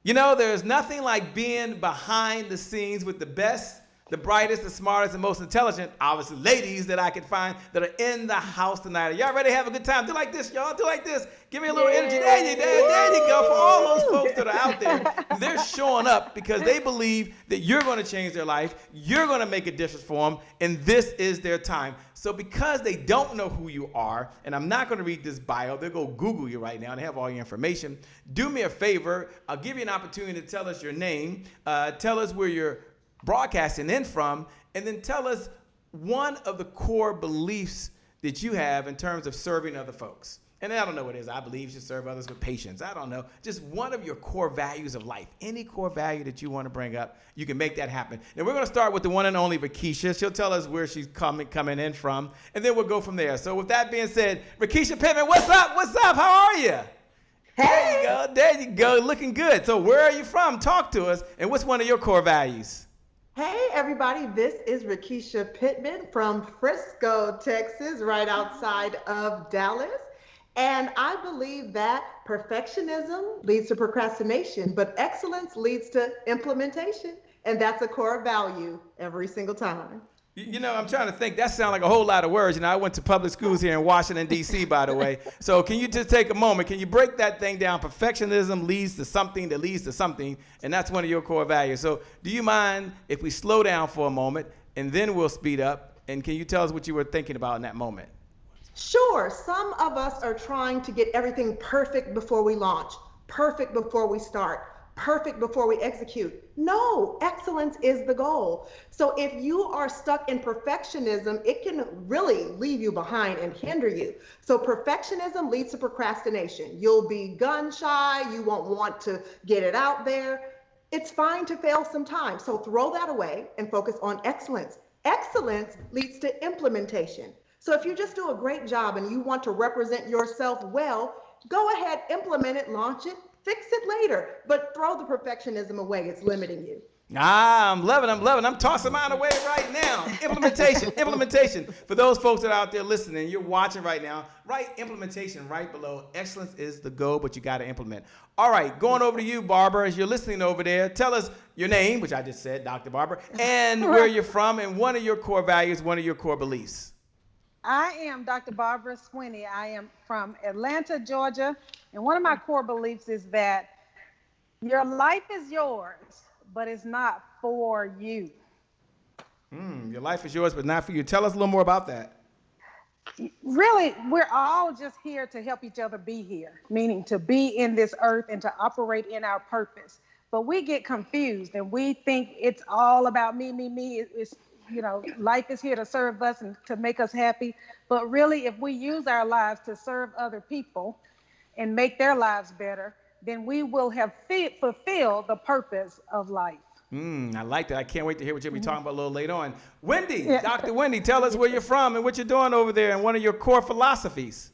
You know, there's nothing like being behind the scenes with the best, the brightest, the smartest, and most intelligent, obviously, ladies that I can find that are in the house tonight. Are y'all ready to have a good time? Do like this, y'all. Do like this. Give me a little energy. There you go. For all those folks that are out there, they're showing up because they believe that you're going to change their life. You're going to make a difference for them, and this is their time. So because they don't know who you are, and I'm not going to read this bio, they'll go Google you right now and have all your information. Do me a favor. I'll give you an opportunity to tell us your name. Tell us where you're broadcasting in from, and then tell us one of the core beliefs that you have in terms of serving other folks. And I don't know what it is. I believe you should serve others with patience. I don't know. Just one of your core values of life. Any core value that you want to bring up, you can make that happen. Now, we're going to start with the one and only Rekesha. She'll tell us where she's coming in from, and then we'll go from there. So with that being said, Rekesha Pittman, what's up? What's up? How are you? Hey. There you go. Looking good. So where are you from? Talk to us. And what's one of your core values? Hey, everybody. This is Rekesha Pittman from Frisco, Texas, right outside of Dallas. And I believe that perfectionism leads to procrastination, but excellence leads to implementation. And that's a core value every single time. You know, I'm trying to think. That sounds like a whole lot of words. You know, I went to public schools here in Washington, D.C., by the way. So can you just take a moment? Can you break that thing down? Perfectionism leads to something that leads to something, and that's one of your core values. So do you mind if we slow down for a moment, and then we'll speed up? And can you tell us what you were thinking about in that moment? Sure. Some of us are trying to get everything perfect before we launch, perfect before we start, perfect before we execute. No, excellence is the goal. So if you are stuck in perfectionism, it can really leave you behind and hinder you. So perfectionism leads to procrastination. You'll be gun shy. You won't want to get it out there. It's fine to fail sometimes. So throw that away and focus on excellence. Excellence leads to implementation. So if you just do a great job and you want to represent yourself well, go ahead, implement it, launch it, fix it later, but throw the perfectionism away. It's limiting you. I'm loving. I'm tossing mine away right now. Implementation. For those folks that are out there listening, you're watching right now, write implementation right below. Excellence is the goal, but you got to implement. All right, going over to you, Barbara, as you're listening over there. Tell us your name, which I just said, Dr. Barbara, and where you're from, and one of your core values, one of your core beliefs. I am Dr. Barbara Swinney. I am from Atlanta, Georgia. And one of my core beliefs is that your life is yours, but it's not for you. Your life is yours, but not for you. Tell us a little more about that. Really, we're all just here to help each other be here, meaning to be in this earth and to operate in our purpose. But we get confused and we think it's all about me. It's, you know, life is here to serve us and to make us happy. But really, if we use our lives to serve other people and make their lives better, then we will have fulfilled the purpose of life. I like that. I can't wait to hear what you'll be talking about a little later on. Wendy, Dr. Wendy, tell us where you're from and what you're doing over there and one of your core philosophies.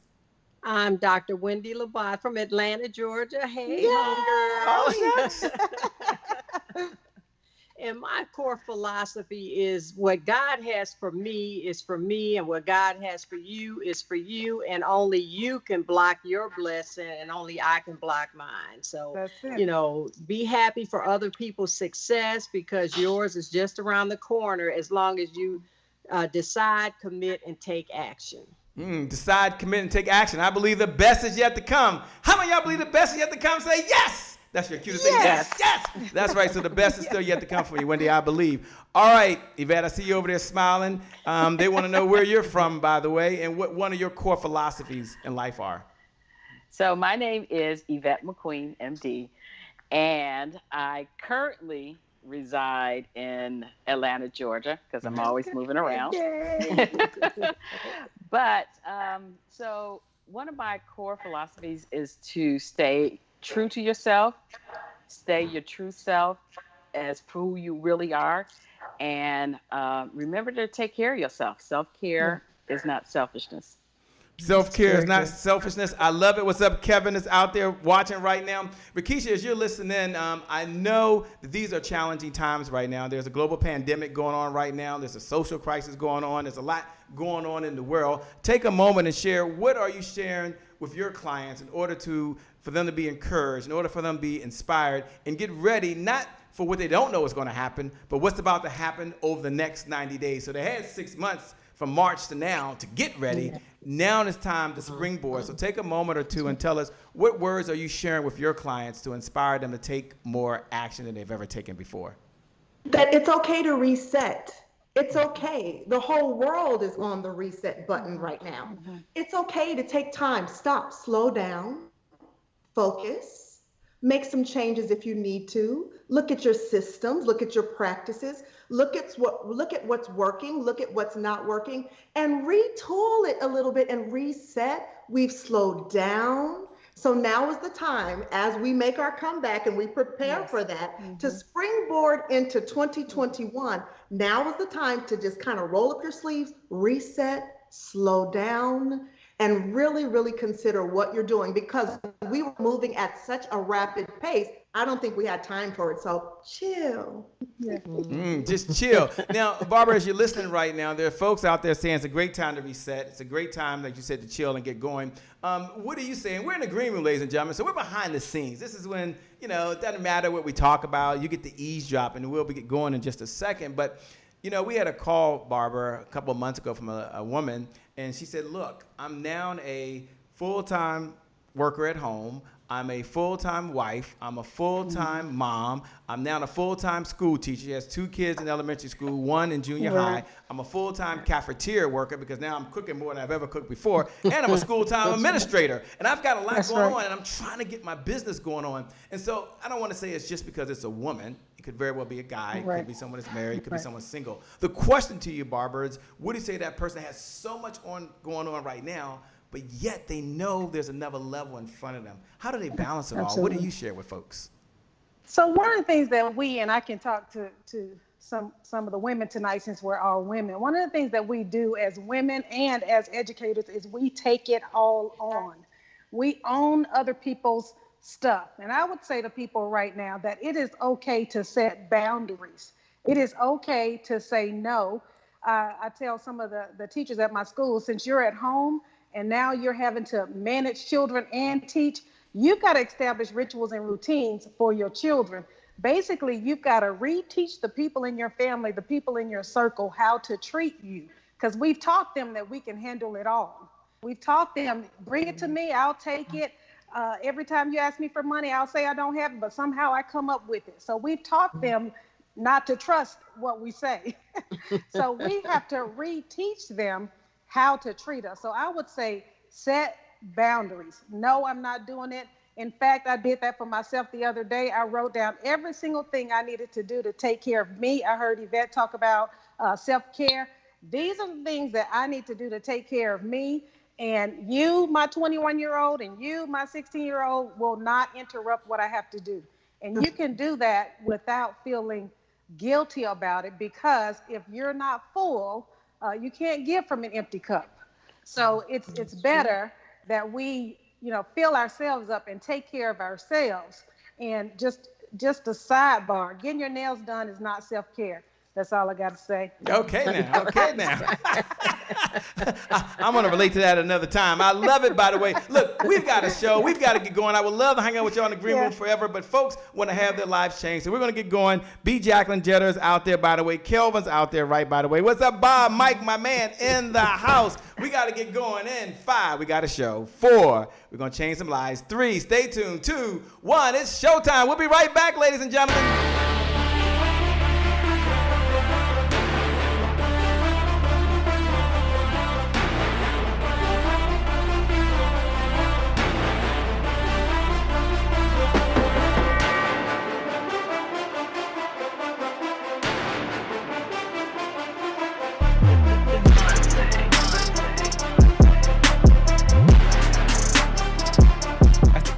I'm Dr. Wendy Labat from Atlanta, Georgia. Hey, homegirl. And my core philosophy is what God has for me is for me, and what God has for you is for you, and only you can block your blessing, and only I can block mine. So, you know, be happy for other people's success because yours is just around the corner as long as you decide, commit, and take action. Decide, commit, and take action. I believe the best is yet to come. How many of y'all believe the best is yet to come? Say yes. That's your cue to say yes. That's right. So the best is still yet to come for you, Wendy, I believe. All right, Yvette, I see you over there smiling. They want to know where you're from, by the way, and what one of your core philosophies in life are. So my name is Yvette McQueen, MD, and I currently reside in Atlanta, Georgia, because I'm always moving around. But so one of my core philosophies is to stay true to yourself, stay your true self as who you really are, and remember to take care of yourself. Self-care is not selfishness. Self-care is not selfishness. I love it. What's up, Kevin is out there watching right now. Rekesha, as you're listening in, I know that these are challenging times right now. There's a global pandemic going on right now. There's a social crisis going on. There's a lot going on in the world. Take a moment and share. What are you sharing with your clients in order to for them to be encouraged, in order for them to be inspired and get ready, not for what they don't know is going to happen, but what's about to happen over the next 90 days. So they had 6 months from March to now to get ready. Now it's time to springboard. So take a moment or two and tell us, what words are you sharing with your clients to inspire them to take more action than they've ever taken before? That it's okay to reset. It's okay. The whole world is on the reset button right now. It's okay to take time, stop, slow down, focus, make some changes if you need to. Look at your systems, look at your practices, look at what's working, look at what's not working, and retool it a little bit and reset. We've slowed down. So now is the time, as we make our comeback and we prepare for that, to springboard into 2021. Now is the time to just kind of roll up your sleeves, reset, slow down, and really, really consider what you're doing, because we were moving at such a rapid pace. I don't think we had time for it. So chill. Just chill. Now, Barbara, as you're listening right now, there are folks out there saying it's a great time to reset. It's a great time, like you said, to chill and get going. What are you saying? We're in the green room, ladies and gentlemen, so we're behind the scenes. This is when, it doesn't matter what we talk about. You get the eavesdrop, and we'll get going in just a second. But, we had a call, Barbara, a couple of months ago from a woman, and she said, look, I'm now a full-time worker at home. I'm a full-time wife. I'm a full-time mom. I'm now a full-time school teacher. She has 2 kids in elementary school, 1 in junior high. I'm a full-time cafeteria worker because now I'm cooking more than I've ever cooked before. And I'm a school-time administrator. And I've got a lot going on, and I'm trying to get my business going on. And so I don't want to say it's just because it's a woman. It could very well be a guy. It could be someone that's married. It could be someone single. The question to you, Barbara, is what do you say that person has so much going on right now, but yet they know there's another level in front of them? How do they balance it all? What do you share with folks? So one of the things that and I can talk to some of the women tonight, since we're all women, one of the things that we do as women and as educators is we take it all on. We own other people's stuff. And I would say to people right now that it is okay to set boundaries. It is okay to say no. I tell some of the teachers at my school, since you're at home and now you're having to manage children and teach, you've got to establish rituals and routines for your children. Basically, you've got to reteach the people in your family, the people in your circle, how to treat you, because we've taught them that we can handle it all. We've taught them, bring it to me, I'll take it. Every time you ask me for money, I'll say I don't have it, but somehow I come up with it. So we've taught them not to trust what we say. So we have to reteach them how to treat us. So I would say set boundaries. No, I'm not doing it. In fact, I did that for myself the other day. I wrote down every single thing I needed to do to take care of me. I heard Yvette talk about self-care. These are the things that I need to do to take care of me. And you, my 21-year-old, and you, my 16-year-old, will not interrupt what I have to do. And you can do that without feeling guilty about it, because if you're not full, you can't give from an empty cup. So it's better that we, fill ourselves up and take care of ourselves. And just a sidebar, getting your nails done is not self-care. That's all I got to say. Okay now. I'm going to relate to that another time. I love it, by the way. Look, we've got a show. We've got to get going. I would love to hang out with you on the green room forever, but folks want to have their lives changed. So we're going to get going. B. Jacqueline Jetter's out there, by the way. Kelvin's out there, right, by the way. What's up, Bob? Mike, my man, in the house. We got to get going. In 5, we got a show. 4, we're going to change some lives. 3, stay tuned. 2, 1, it's showtime. We'll be right back, ladies and gentlemen.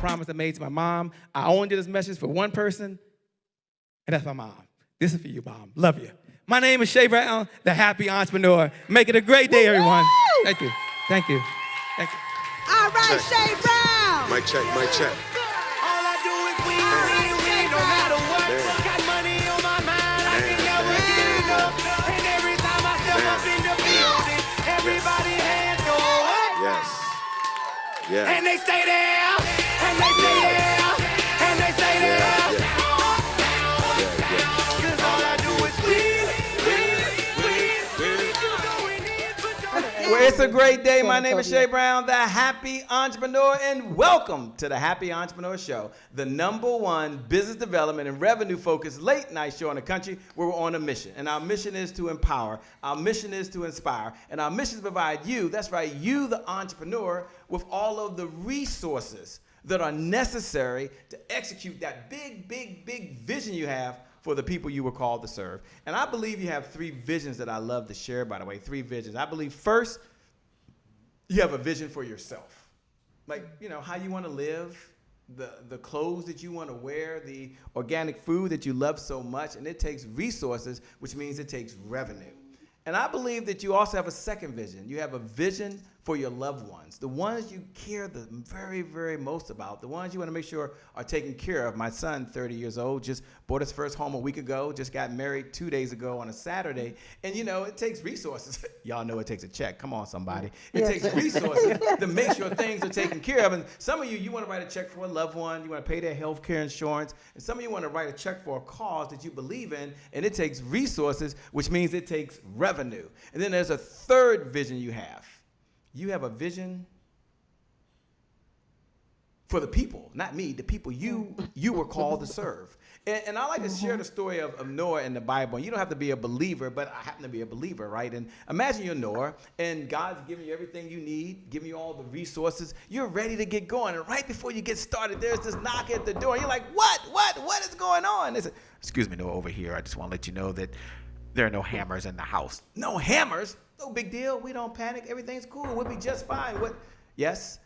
Promise I made to my mom. I only did this message for one person, and that's my mom. This is for you, Mom. Love you. My name is Shay Brown, the happy entrepreneur. Make it a great day, everyone. Thank you. Thank you. Thank you. All right, Shay Brown. Mic check, mic check. All I do is win, no matter what. Got money on my mind, I can never get enough. And every time I step up in the building, everybody hands go up. Yes. Yeah. And they stay there. And they say It's a great day. My name is San Shay Antonio. Brown, the Happy Entrepreneur, and welcome to the Happy Entrepreneur Show, the #1 business development and revenue-focused late-night show in the country where we're on a mission. And our mission is to empower, our mission is to inspire, and our mission is to provide you, that's right, you, the entrepreneur, with all of the resources that are necessary to execute that big vision you have for the people you were called to serve. And I believe you have 3 visions that I love to share, by the way, 3 visions. I believe first, you have a vision for yourself. Like, you know, how you want to live, the clothes that you want to wear, the organic food that you love so much, and it takes resources, which means it takes revenue. And I believe that you also have a second vision. You have a vision for your loved ones, the ones you care the very most about, the ones you want to make sure are taken care of. My son, 30 years old, just bought his first home a week ago, just got married 2 days ago on a Saturday. And you know, it takes resources. Y'all know it takes a check. Come on, somebody. It takes resources to make sure things are taken care of. And some of you want to write a check for a loved one. You want to pay their health care insurance. And some of you want to write a check for a cause that you believe in. And it takes resources, which means it takes revenue. And then there's a third vision you have. You have a vision for the people, not me, the people you were called to serve. And I like to share the story of Noah in the Bible. You don't have to be a believer, but I happen to be a believer, right? And imagine you're Noah, and God's giving you everything you need, giving you all the resources. You're ready to get going. And right before you get started, there's this knock at the door. You're like, what is going on? They say, excuse me, Noah, over here. I just want to let you know that there are no hammers in the house. No hammers? No big deal. We don't panic. Everything's cool. We'll be just fine. What? Yes?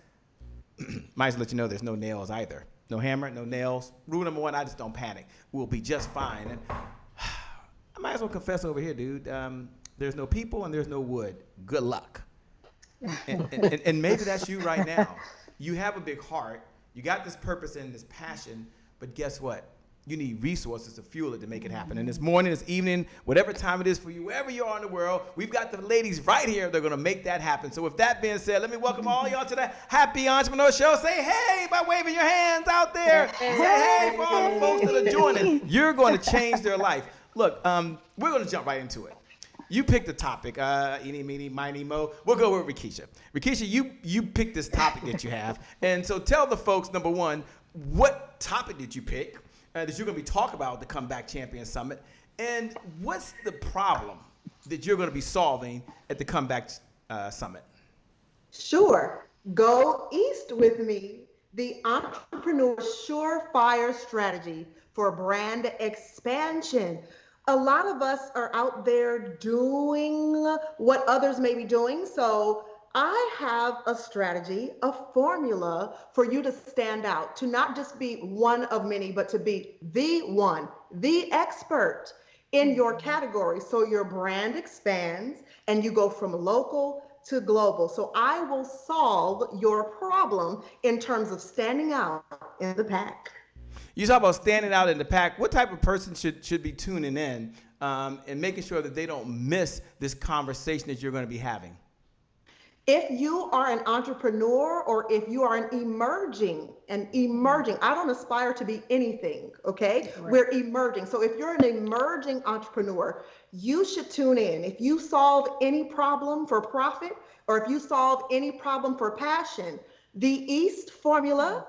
Might as well let you know there's no nails either. No hammer, no nails. Rule number 1, I just don't panic. We'll be just fine. And I might as well confess over here, dude. There's no people and there's no wood. Good luck. And maybe that's you right now. You have a big heart. You got this purpose and this passion. But guess what? You need resources to fuel it to make it happen. And this morning, this evening, whatever time it is for you, wherever you are in the world, we've got the ladies right here. They're going to make that happen. So with that being said, let me welcome all y'all to the Happy Entrepreneur Show. Say hey by waving your hands out there. Say hey for all the folks that are joining. You're going to change their life. Look, we're going to jump right into it. You picked the topic, eeny, meeny, miny, mo. We'll go with Rekesha. Rekesha, you picked this topic that you have. And so tell the folks, number 1, what topic did you pick? That you're going to be talking about at the Comeback Champion Summit. And what's the problem that you're going to be solving at the Comeback Summit? Sure. Go east with me. The Entrepreneur Surefire strategy for brand expansion. A lot of us are out there doing what others may be doing. So I have a strategy, a formula for you to stand out, to not just be one of many, but to be the one, the expert in your category. So your brand expands and you go from local to global. So I will solve your problem in terms of standing out in the pack. You talk about standing out in the pack. What type of person should be tuning in and making sure that they don't miss this conversation that you're going to be having? If you are an entrepreneur or if you are an emerging, I don't aspire to be anything, okay? Right. We're emerging. So if you're an emerging entrepreneur, you should tune in. If you solve any problem for profit or if you solve any problem for passion, the East formula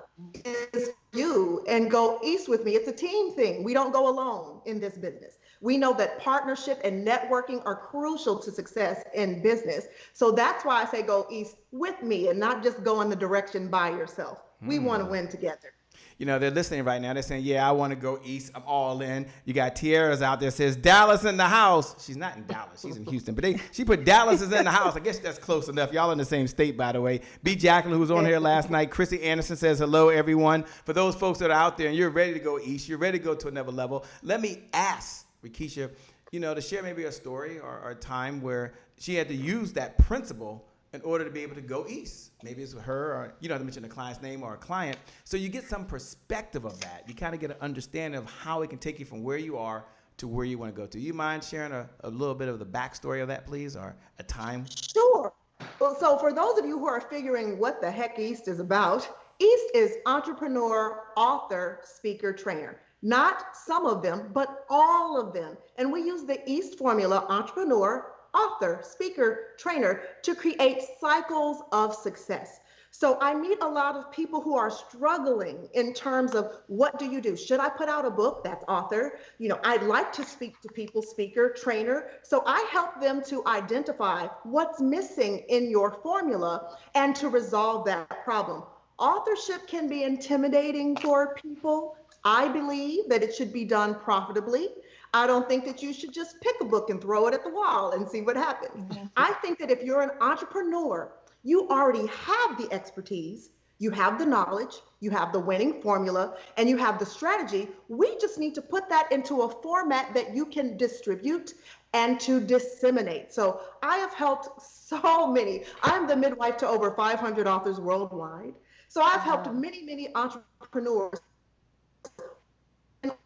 is you, and go east with me. It's a team thing. We don't go alone in this business. We know that partnership and networking are crucial to success in business. So that's why I say go east with me and not just go in the direction by yourself. We want to win together. You know, they're listening right now. They're saying, yeah, I want to go east. I'm all in. You got Tiara's out there says, Dallas in the house. She's not in Dallas. She's in Houston. But she put Dallas is in the house. I guess that's close enough. Y'all in the same state, by the way. B. Jacqueline, who was on here last night. Chrissy Anderson says, hello, everyone. For those folks that are out there and you're ready to go east, you're ready to go to another level, let me ask Rekesha, you know, to share maybe a story or a time where she had to use that principle in order to be able to go east. Maybe it's with her, or you don't have to mention the client's name or a client. So you get some perspective of that. You kind of get an understanding of how it can take you from where you are to where you want to go to. You mind sharing a little bit of the backstory of that, please, or a time? Sure. Well, so for those of you who are figuring what the heck East is about, East is entrepreneur, author, speaker, trainer. Not some of them, but all of them. And we use the East formula, entrepreneur, author, speaker, trainer to create cycles of success. So I meet a lot of people who are struggling in terms of what do you do? Should I put out a book? That's author. I'd like to speak to people, speaker, trainer. So I help them to identify what's missing in your formula and to resolve that problem. Authorship can be intimidating for people. I believe that it should be done profitably. I don't think that you should just pick a book and throw it at the wall and see what happens. I think that if you're an entrepreneur, you already have the expertise, you have the knowledge, you have the winning formula, and you have the strategy. We just need to put that into a format that you can distribute and to disseminate. So I have helped so many. I'm the midwife to over 500 authors worldwide. So I've helped many, many entrepreneurs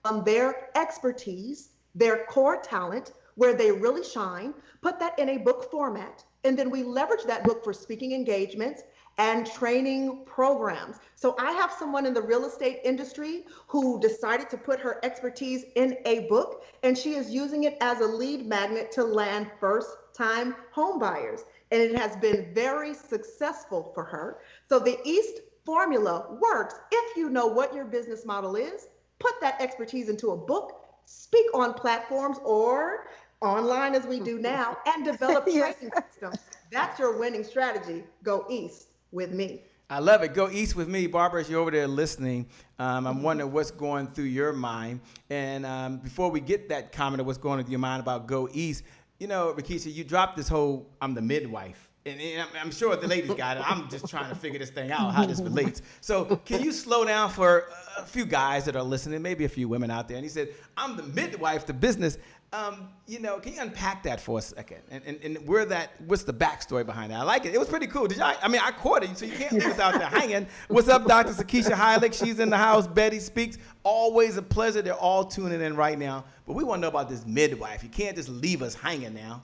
on their expertise, their core talent, where they really shine, put that in a book format. And then we leverage that book for speaking engagements and training programs. So I have someone in the real estate industry who decided to put her expertise in a book, and she is using it as a lead magnet to land first-time home buyers. And it has been very successful for her. So the East formula works if you know what your business model is, put that expertise into a book, speak on platforms or online as we do now, and develop training systems. That's your winning strategy. Go East with me. I love it. Go East with me. Barbara, as you're over there listening, I'm wondering what's going through your mind. And before we get that comment of what's going through your mind about Go East, Rekesha, you dropped this whole, I'm the midwife. And I'm sure the ladies got it. I'm just trying to figure this thing out, how this relates. So can you slow down for a few guys that are listening, maybe a few women out there? And he said, I'm the midwife to business. Can you unpack that for a second? And what's the backstory behind that? I like it. It was pretty cool. I caught it, so you can't leave us out there hanging. What's up, Dr. Rekesha Heilig? She's in the house. Betty Speaks. Always a pleasure. They're all tuning in right now. But we want to know about this midwife. You can't just leave us hanging now.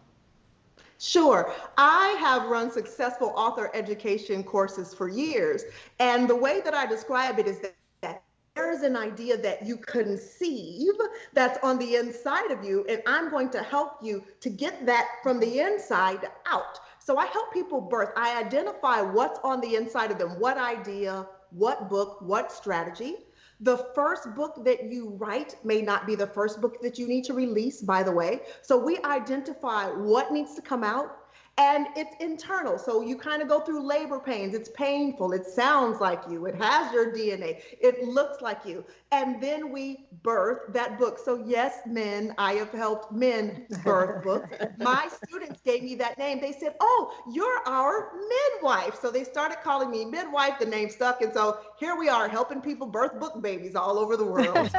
Sure. I have run successful author education courses for years. And the way that I describe it is that there is an idea that you conceive that's on the inside of you, and I'm going to help you to get that from the inside out. So I help people birth. I identify what's on the inside of them, what idea, what book, what strategy. The first book that you write may not be the first book that you need to release, by the way. So we identify what needs to come out, and it's internal. So you kind of go through labor pains. It's painful. It sounds like you. It has your DNA. It looks like you. And then we birth that book. So yes, men, I have helped men birth books. My students gave me that name. They said, oh, you're our midwife. So they started calling me midwife. The name stuck. And so here we are helping people birth book babies all over the world.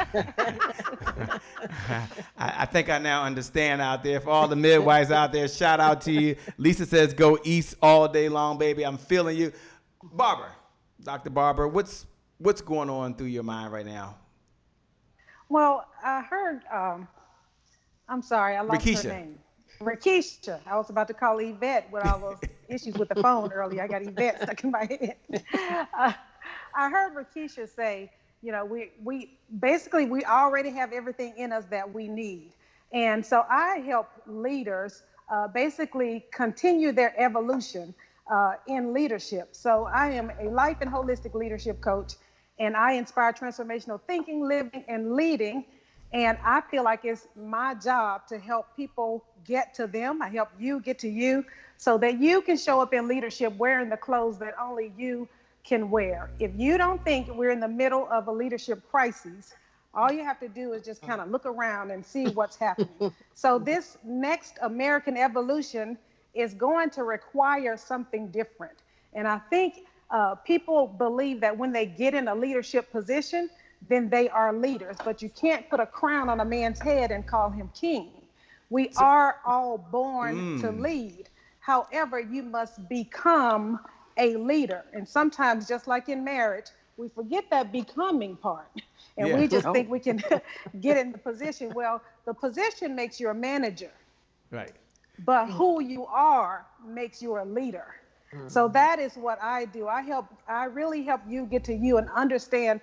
I think I now understand out there. For all the midwives out there, shout out to you. Lisa says, go East all day long, baby. I'm feeling you. Barbara, Dr. Barbara, what's going on through your mind right now? Well, I heard, I'm sorry, I lost Rekesha. her name. Rekesha. I was about to call Yvette with all those issues with the phone earlier. I got Yvette stuck in my head. I heard Rekesha say, we already have everything in us that we need. And so I help leaders basically continue their evolution in leadership. So I am a life and holistic leadership coach, and I inspire transformational thinking, living, and leading. And I feel like it's my job to help people get to them. I help you get to you so that you can show up in leadership wearing the clothes that only you can wear. If you don't think we're in the middle of a leadership crisis, all you have to do is just kind of look around and see what's happening. So this next American evolution is going to require something different. And I think people believe that when they get in a leadership position, then they are leaders. But you can't put a crown on a man's head and call him king. We are all born to lead. However, you must become a leader. And sometimes, just like in marriage, we forget that becoming part. And we just think we can get in the position. Well, the position makes you a manager. Right. But who you are makes you a leader. So that is what I do. I really help you get to you and understand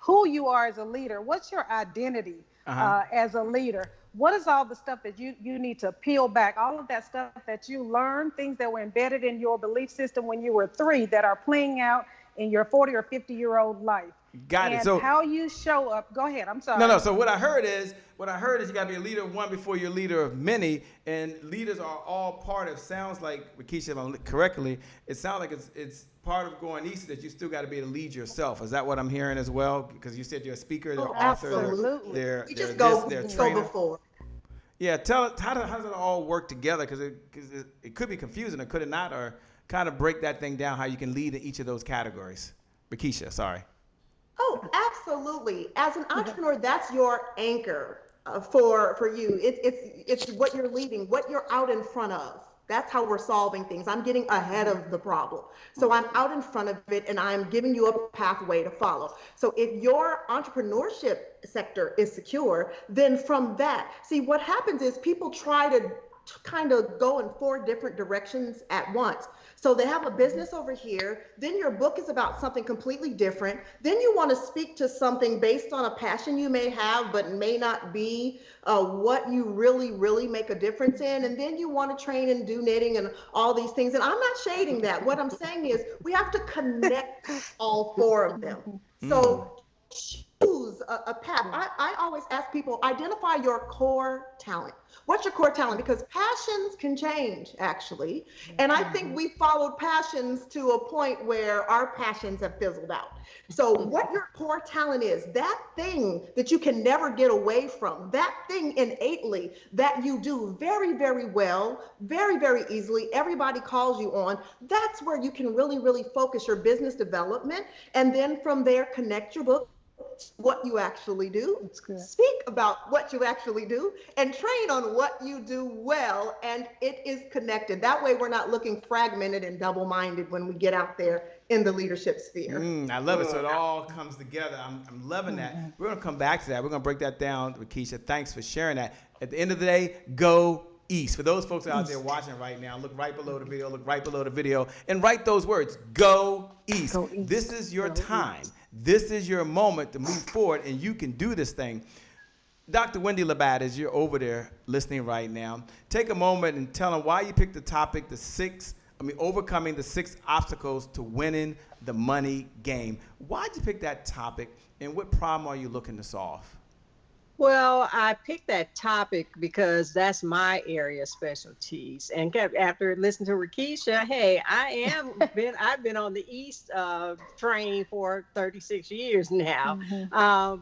who you are as a leader. What's your identity as a leader? What is all the stuff that you need to peel back? All of that stuff that you learned, things that were embedded in your belief system when you were 3 that are playing out in your 40 or 50-year-old life. Got it. And So how you show up. Go ahead. I'm sorry. No. So what I heard is you got to be a leader of one before you're a leader of many, and leaders are all part of. Sounds like, Rekesha, if I'm correctly, it sounds like it's part of going east that you still got to be able to lead yourself. Is that what I'm hearing as well? Because you said you're a speaker, you're an author, absolutely. they're We just they're go trainer. before. Yeah, tell how does it all work together? Because it could be confusing, or could it not? Or kind of break that thing down, how you can lead in each of those categories. Rekesha, sorry. Oh, absolutely. As an entrepreneur, that's your anchor for you. It's what you're leading, what you're out in front of. That's how we're solving things. I'm getting ahead of the problem. So I'm out in front of it and I'm giving you a pathway to follow. So if your entrepreneurship sector is secure, then from that, see what happens is people try to kind of go in 4 different directions at once. So they have a business over here, then your book is about something completely different. Then you want to speak to something based on a passion you may have, but may not be what you really make a difference in. And then you want to train and do knitting and all these things. And I'm not shading that. What I'm saying is we have to connect all 4 of them. So choose a path. I always ask people, identify your core talent. What's your core talent? Because passions can change, actually. And I think we followed passions to a point where our passions have fizzled out. So what your core talent is, that thing that you can never get away from, that thing innately that you do very well, very easily, everybody calls you on, that's where you can really focus your business development. And then from there, connect your book, what you actually do, speak about what you actually do, and train on what you do well, and it is connected. That way we're not looking fragmented and double-minded when we get out there in the leadership sphere. I love it. So it all comes together. I'm loving that. We're going to come back to that. We're going to break that down, Rekesha. Thanks for sharing that. At the end of the day, go east. For those folks out there watching right now, look right below the video, and write those words, go east. Go east. This is your time. This is your moment to move forward, and you can do this thing. Dr. Wendy Labat, as you're over there listening right now, take a moment and tell them why you picked the topic, overcoming the 6 obstacles to winning the money game. Why'd you pick that topic, and what problem are you looking to solve? Well, I picked that topic because that's my area of specialties. And after listening to Rekesha, hey, I've been on the East train for 36 years now.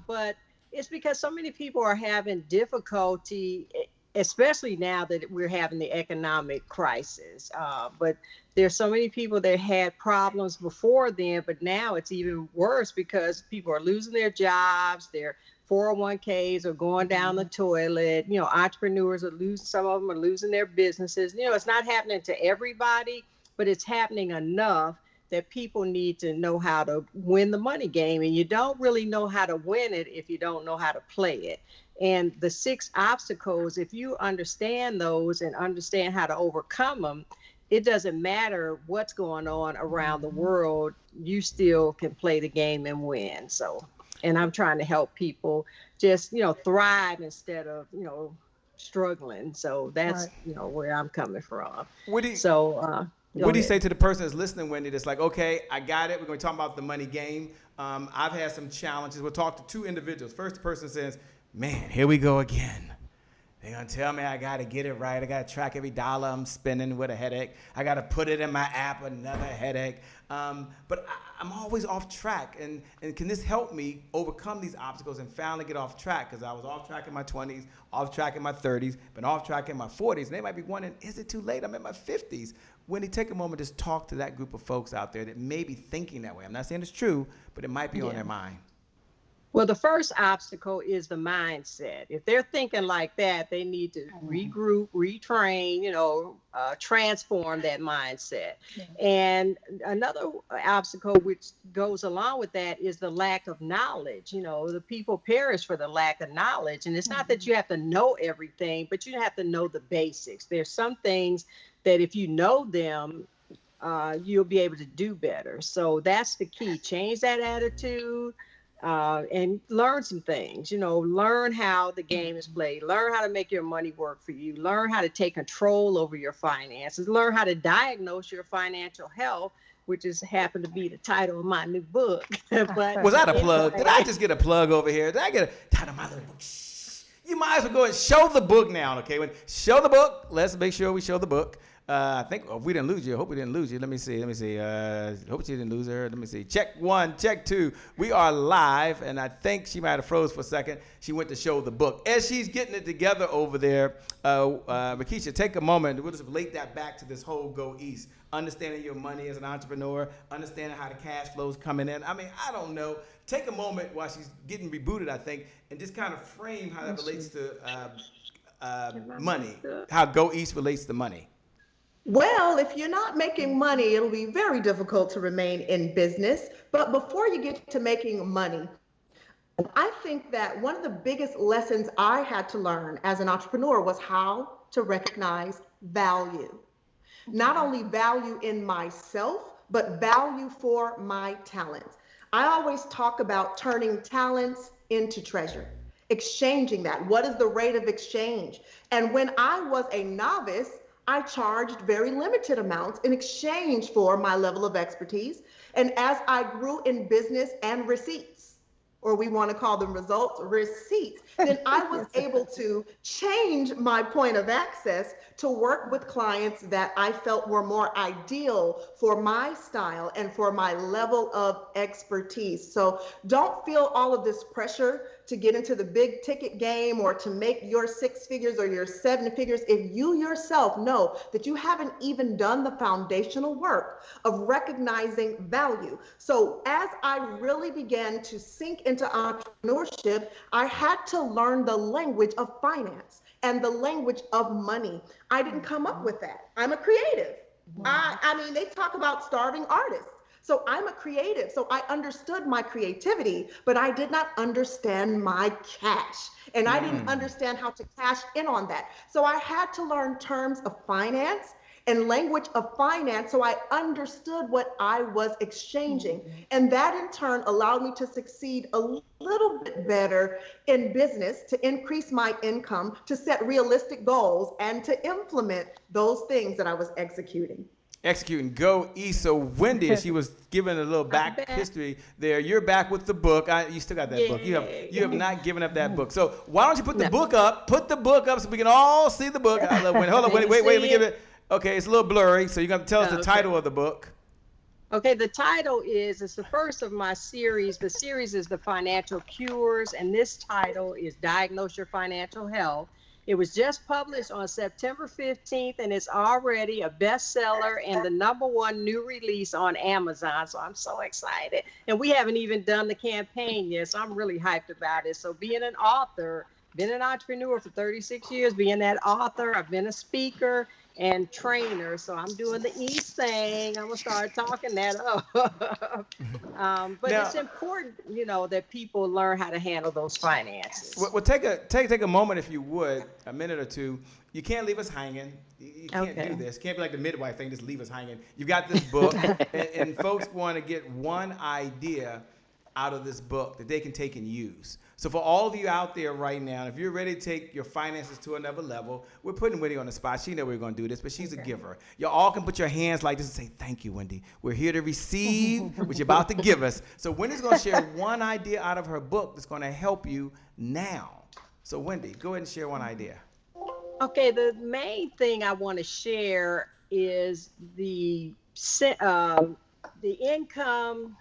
But it's because so many people are having difficulty, especially now that we're having the economic crisis. But there's so many people that had problems before then, but now it's even worse because people are losing their jobs, their 401ks are going down the toilet. Entrepreneurs are losing, some of them are losing their businesses. It's not happening to everybody, but it's happening enough that people need to know how to win the money game. And you don't really know how to win it if you don't know how to play it. And the 6 obstacles, if you understand those and understand how to overcome them, it doesn't matter what's going on around the world, you still can play the game and win. And I'm trying to help people just, thrive instead of, struggling. So that's, where I'm coming from. What do you say to the person that's listening, Wendy, that's like, okay, I got it. We're going to talk about the money game. I've had some challenges. We'll talk to 2 individuals. First, the person says, man, here we go again. They're going to tell me I got to get it right. I got to track every dollar I'm spending with a headache. I got to put it in my app, another headache. But I'm always off track. And can this help me overcome these obstacles and finally get off track? Because I was off track in my 20s, off track in my 30s, been off track in my 40s. And they might be wondering, is it too late? I'm in my 50s. Wendy, take a moment, just talk to that group of folks out there that may be thinking that way. I'm not saying it's true, but it might be on their mind. Well, the first obstacle is the mindset. If they're thinking like that, they need to regroup, retrain, transform that mindset. And another obstacle which goes along with that is the lack of knowledge. The people perish for the lack of knowledge. And it's not that you have to know everything, but you have to know the basics. There's some things that if you know them, you'll be able to do better. So that's the key. Change that attitude. and learn some things. Learn how the game is played. Learn how to make your money work for you. Learn how to take control over your finances. Learn how to diagnose your financial health, which is happened to be the title of my new book. But Was that a plug? Did I just get a plug over here? Did I get a title of my little book? Shh. You might as well go and show the book now, okay? Show the book. Let's make sure we show the book. I think if we didn't lose you. I hope we didn't lose you. Let me see. Hope she didn't lose her. Let me see. Check 1, check 2. We are live, and I think she might have froze for a second. She went to show the book. As she's getting it together over there, Rekesha, take a moment. We'll just relate that back to this whole Go East. Understanding your money as an entrepreneur, understanding how the cash flow's coming in. I mean, I don't know. Take a moment while she's getting rebooted, I think, and just kind of frame how that relates to money, how Go East relates to money. Well, if you're not making money, it'll be very difficult to remain in business. But before you get to making money, I think that one of the biggest lessons I had to learn as an entrepreneur was how to recognize value. Not only value in myself, but value for my talents. I always talk about turning talents into treasure, exchanging that. What is the rate of exchange? And when I was a novice, I charged very limited amounts in exchange for my level of expertise. And as I grew in business and receipts, or we want to call them results, receipts, then I was able to change my point of access to work with clients that I felt were more ideal for my style and for my level of expertise. So don't feel all of this pressure to get into the big ticket game or to make your 6 figures or your 7 figures if you yourself know that you haven't even done the foundational work of recognizing value. So as I really began to sink into entrepreneurship, I had to learn the language of finance and the language of money. I didn't come up with that. I'm a creative. I mean, they talk about starving artists. So I'm a creative. So I understood my creativity, but I did not understand my cash. And I didn't understand how to cash in on that. So I had to learn terms of finance and language of finance so I understood what I was exchanging. And that in turn allowed me to succeed a little bit better in business, to increase my income, to set realistic goals, and to implement those things that I was executing. Go East. So Wendy, she was giving a little back history there. You're back with the book. You still got that book. You have not given up that book. So why don't you put the book up? Put the book up so we can all see the book. I love Wendy. Hold on, wait. Let me give it. Okay, it's a little blurry. So you're gonna tell us the title of the book. Okay, the title it's the first of my series. The series is The Financial Cures, and this title is Diagnose Your Financial Health. It was just published on September 15th, and it's already a bestseller and the #1 new release on Amazon. So I'm so excited. And we haven't even done the campaign yet, so I'm really hyped about it. So being an author, been an entrepreneur for 36 years, being that author, I've been a speaker and trainer. So I'm doing the East thing. I'm going to start talking that up. But now, it's important, that people learn how to handle those finances. Well, take a moment, if you would, a minute or two. You can't leave us hanging. You can't do this. Can't be like the midwife thing, just leave us hanging. You got this book, and folks want to get one idea out of this book that they can take and use. So for all of you out there right now, if you're ready to take your finances to another level, we're putting Wendy on the spot. She know we're going to do this, but she's a giver. Y'all all can put your hands like this and say, thank you, Wendy. We're here to receive what you're about to give us. So Wendy's going to share one idea out of her book that's going to help you now. So Wendy, go ahead and share one idea. Okay, the main thing I want to share is the income,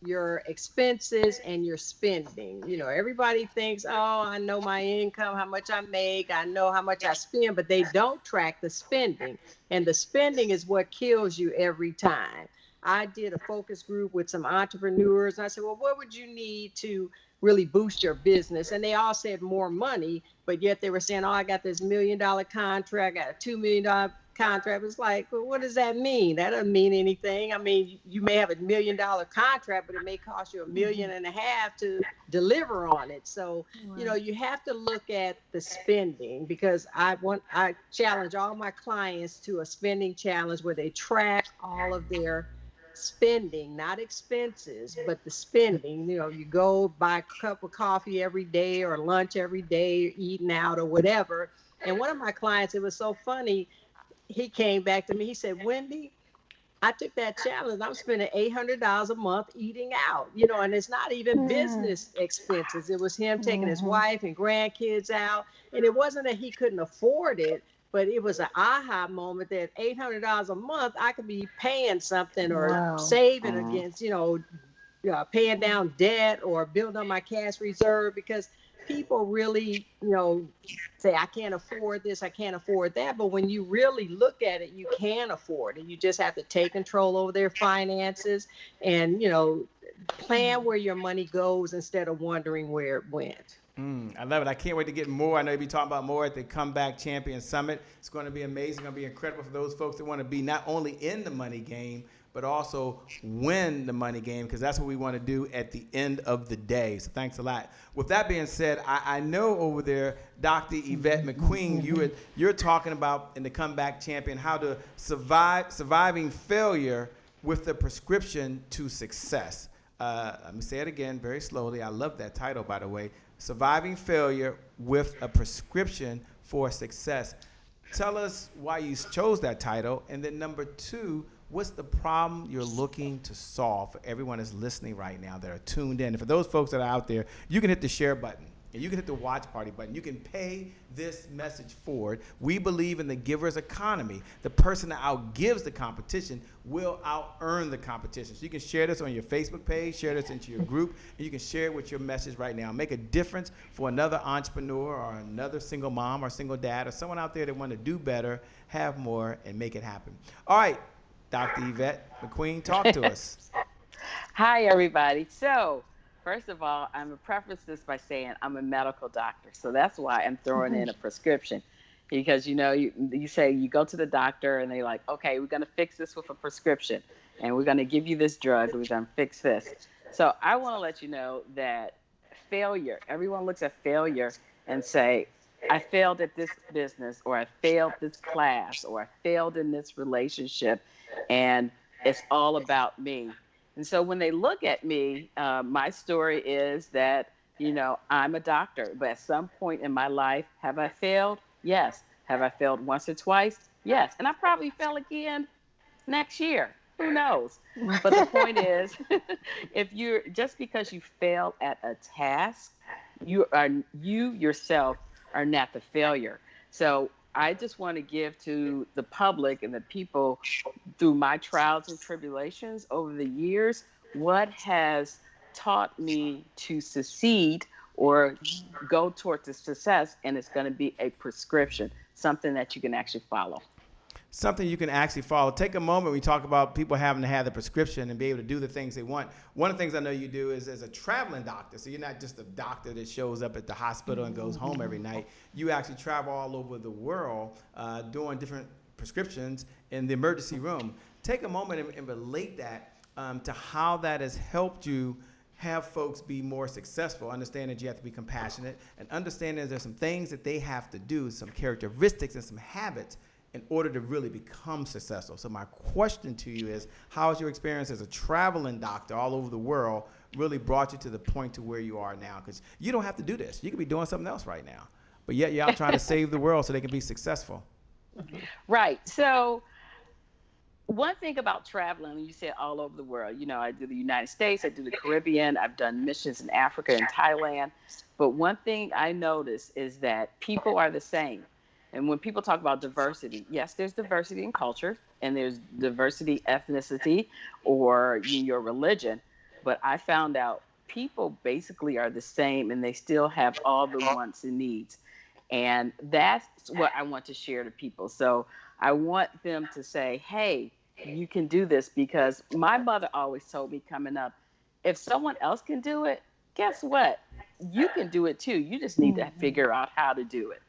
your expenses, and your spending. Everybody thinks, oh, I know my income, how much I make, I know how much I spend, but they don't track the spending. And the spending is what kills you every time. I did a focus group with some entrepreneurs, and I said, well, what would you need to really boost your business? And they all said more money, but yet they were saying, oh, I got this $1 million contract, I got a $2 million contract. It's like, well, what does that mean? That doesn't mean anything. I mean, you may have $1 million contract, but it may cost you $1.5 million to deliver on it. So, you have to look at the spending, because I challenge all my clients to a spending challenge where they track all of their spending, not expenses, but the spending. You know, you go buy a cup of coffee every day or lunch every day, eating out or whatever. And one of my clients, it was so funny, he came back to me, he said, Wendy, I took that challenge. I'm spending $800 a month eating out, you know, and it's not even business expenses. It was him taking his wife and grandkids out. And it wasn't that he couldn't afford it, but it was an aha moment that $800 a month, I could be paying something or saving against, you know, paying down debt or building up my cash reserve, because people really, you know, say, I can't afford this, I can't afford that. But when you really look at it, you can afford it. You just have to take control over their finances and, you know, plan where your money goes instead of wondering where it went. I love it. I can't wait to get more. I know you'll be talking about more at the Comeback Champion Summit. It's going to be amazing. It's going to be incredible for those folks that want to be not only in the money game, but also win the money game, because that's what we want to do at the end of the day. So thanks a lot. With that being said, I know over there, Dr. Yvette McQueen, you're talking about in the Comeback Champion how to surviving failure with the prescription to success. Let me say it again very slowly. I love that title, by the way. Surviving failure with a prescription for success. Tell us why you chose that title. And then number 2, what's the problem you're looking to solve for everyone that's listening right now that are tuned in? And for those folks that are out there, you can hit the share button and you can hit the watch party button. You can pay this message forward. We believe in the giver's economy. The person that outgives the competition will out-earn the competition. So you can share this on your Facebook page, share this into your group, and you can share it with your message right now. Make a difference for another entrepreneur or another single mom or single dad or someone out there that want to do better, have more, and make it happen. All right, Dr. Yvette McQueen, talk to us. Hi, everybody. So, first of all, I'm going to preface this by saying I'm a medical doctor. So that's why I'm throwing in a prescription. Because, you know, you say you go to the doctor and they're like, okay, we're going to fix this with a prescription. And we're going to give you this drug. We're going to fix this. So I want to let you know that failure, everyone looks at failure and say, I failed at this business, or I failed this class, or I failed in this relationship, and it's all about me. And so when they look at me, my story is that, you know, I'm a doctor, but at some point in my life, have I failed? Yes. Have I failed once or twice? Yes. And I probably fail again next year. Who knows? But the point is, if you're just because you failed at a task, you yourself are not the failure. So I just want to give to the public and the people through my trials and tribulations over the years, what has taught me to succeed or go toward the success. And it's going to be a prescription, something that you can actually follow. Something you can actually follow. Take a moment. We talk about people having to have the prescription and be able to do the things they want. One of the things I know you do is as a traveling doctor. So you're not just a doctor that shows up at the hospital and goes home every night. You actually travel all over the world doing different prescriptions in the emergency room. Take a moment and relate that to how that has helped you have folks be more successful. Understand that you have to be compassionate and understand that there's some things that they have to do, some characteristics and some habits in order to really become successful. So my question to you is, how has your experience as a traveling doctor all over the world really brought you to the point to where you are now? Because you don't have to do this. You could be doing something else right now. But yet you're out trying to save the world so they can be successful. Right. So one thing about traveling, you said all over the world, you know, I do the United States, I do the Caribbean, I've done missions in Africa and Thailand. But one thing I notice is that people are the same. And when people talk about diversity, yes, there's diversity in culture and there's diversity ethnicity or your religion. But I found out people basically are the same and they still have all the wants and needs. And that's what I want to share to people. So I want them to say, hey, you can do this, because my mother always told me coming up, if someone else can do it, guess what? You can do it too. You just need to figure out how to do it.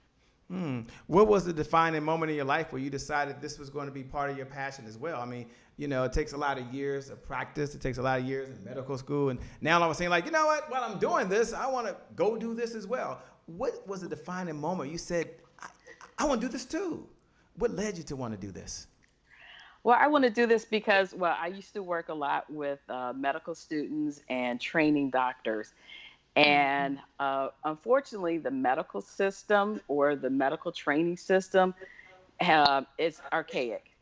What was the defining moment in your life where you decided this was going to be part of your passion as well? I mean, you know, it takes a lot of years of practice. It takes a lot of years in medical school. And now I was saying, like, you know what? While I'm doing this, I want to go do this as well. What was the defining moment? You said, I want to do this too. What led you to want to do this? Well, I want to do this because, well, I used to work a lot with medical students and training doctors. And unfortunately, the medical system or the medical training system is archaic.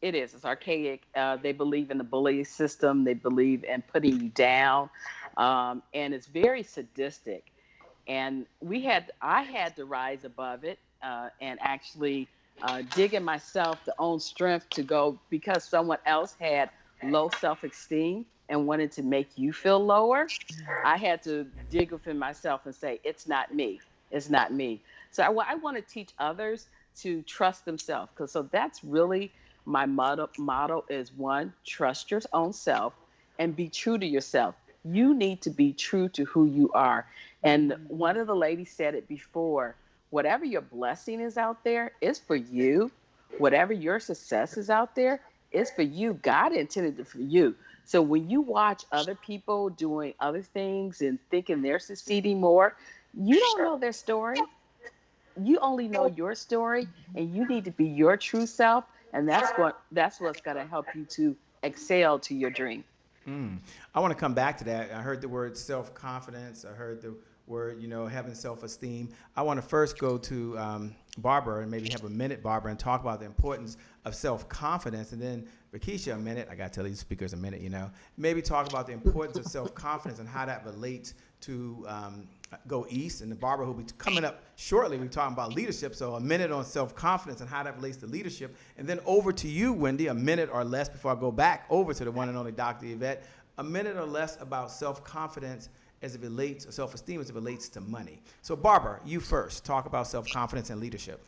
It is. It's archaic. They believe in the bullying system. They believe in putting you down, and it's very sadistic. And I had to rise above it and actually dig in myself to own strength to go because someone else had low self-esteem and wanted to make you feel lower. I had to dig within myself and say, it's not me. It's not me. So I want to teach others to trust themselves. So that's really my motto is one, trust your own self and be true to yourself. You need to be true to who you are. And one of the ladies said it before, whatever your blessing is out there is for you. Whatever your success is out there is for you. God intended it for you. So when you watch other people doing other things and thinking they're succeeding more, you don't know their story. You only know your story, and you need to be your true self, and that's what's going to help you to excel to your dream. I want to come back to that. I heard the word self-confidence. I heard the word, having self-esteem. I want to first go to Barbara and maybe have a minute, Barbara, and talk about the importance of self-confidence. And then Rekesha, a minute. I got to tell these speakers a minute, Maybe talk about the importance of self-confidence and how that relates to Go East. And Barbara, who'll be coming up shortly, we're talking about leadership. So a minute on self-confidence and how that relates to leadership. And then over to you, Wendy, a minute or less before I go back over to the one and only Dr. Yvette. A minute or less about self-confidence as it relates, self-esteem as it relates to money. So Barbara, you first. Talk about self-confidence and leadership.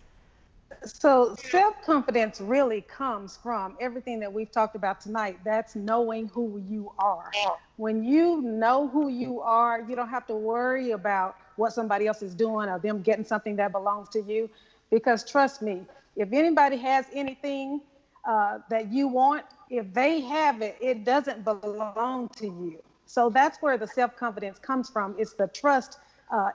So self-confidence really comes from everything that we've talked about tonight. That's knowing who you are. When you know who you are, you don't have to worry about what somebody else is doing or them getting something that belongs to you. Because trust me, if anybody has anything that you want, if they have it, it doesn't belong to you. So that's where the self-confidence comes from. It's the trust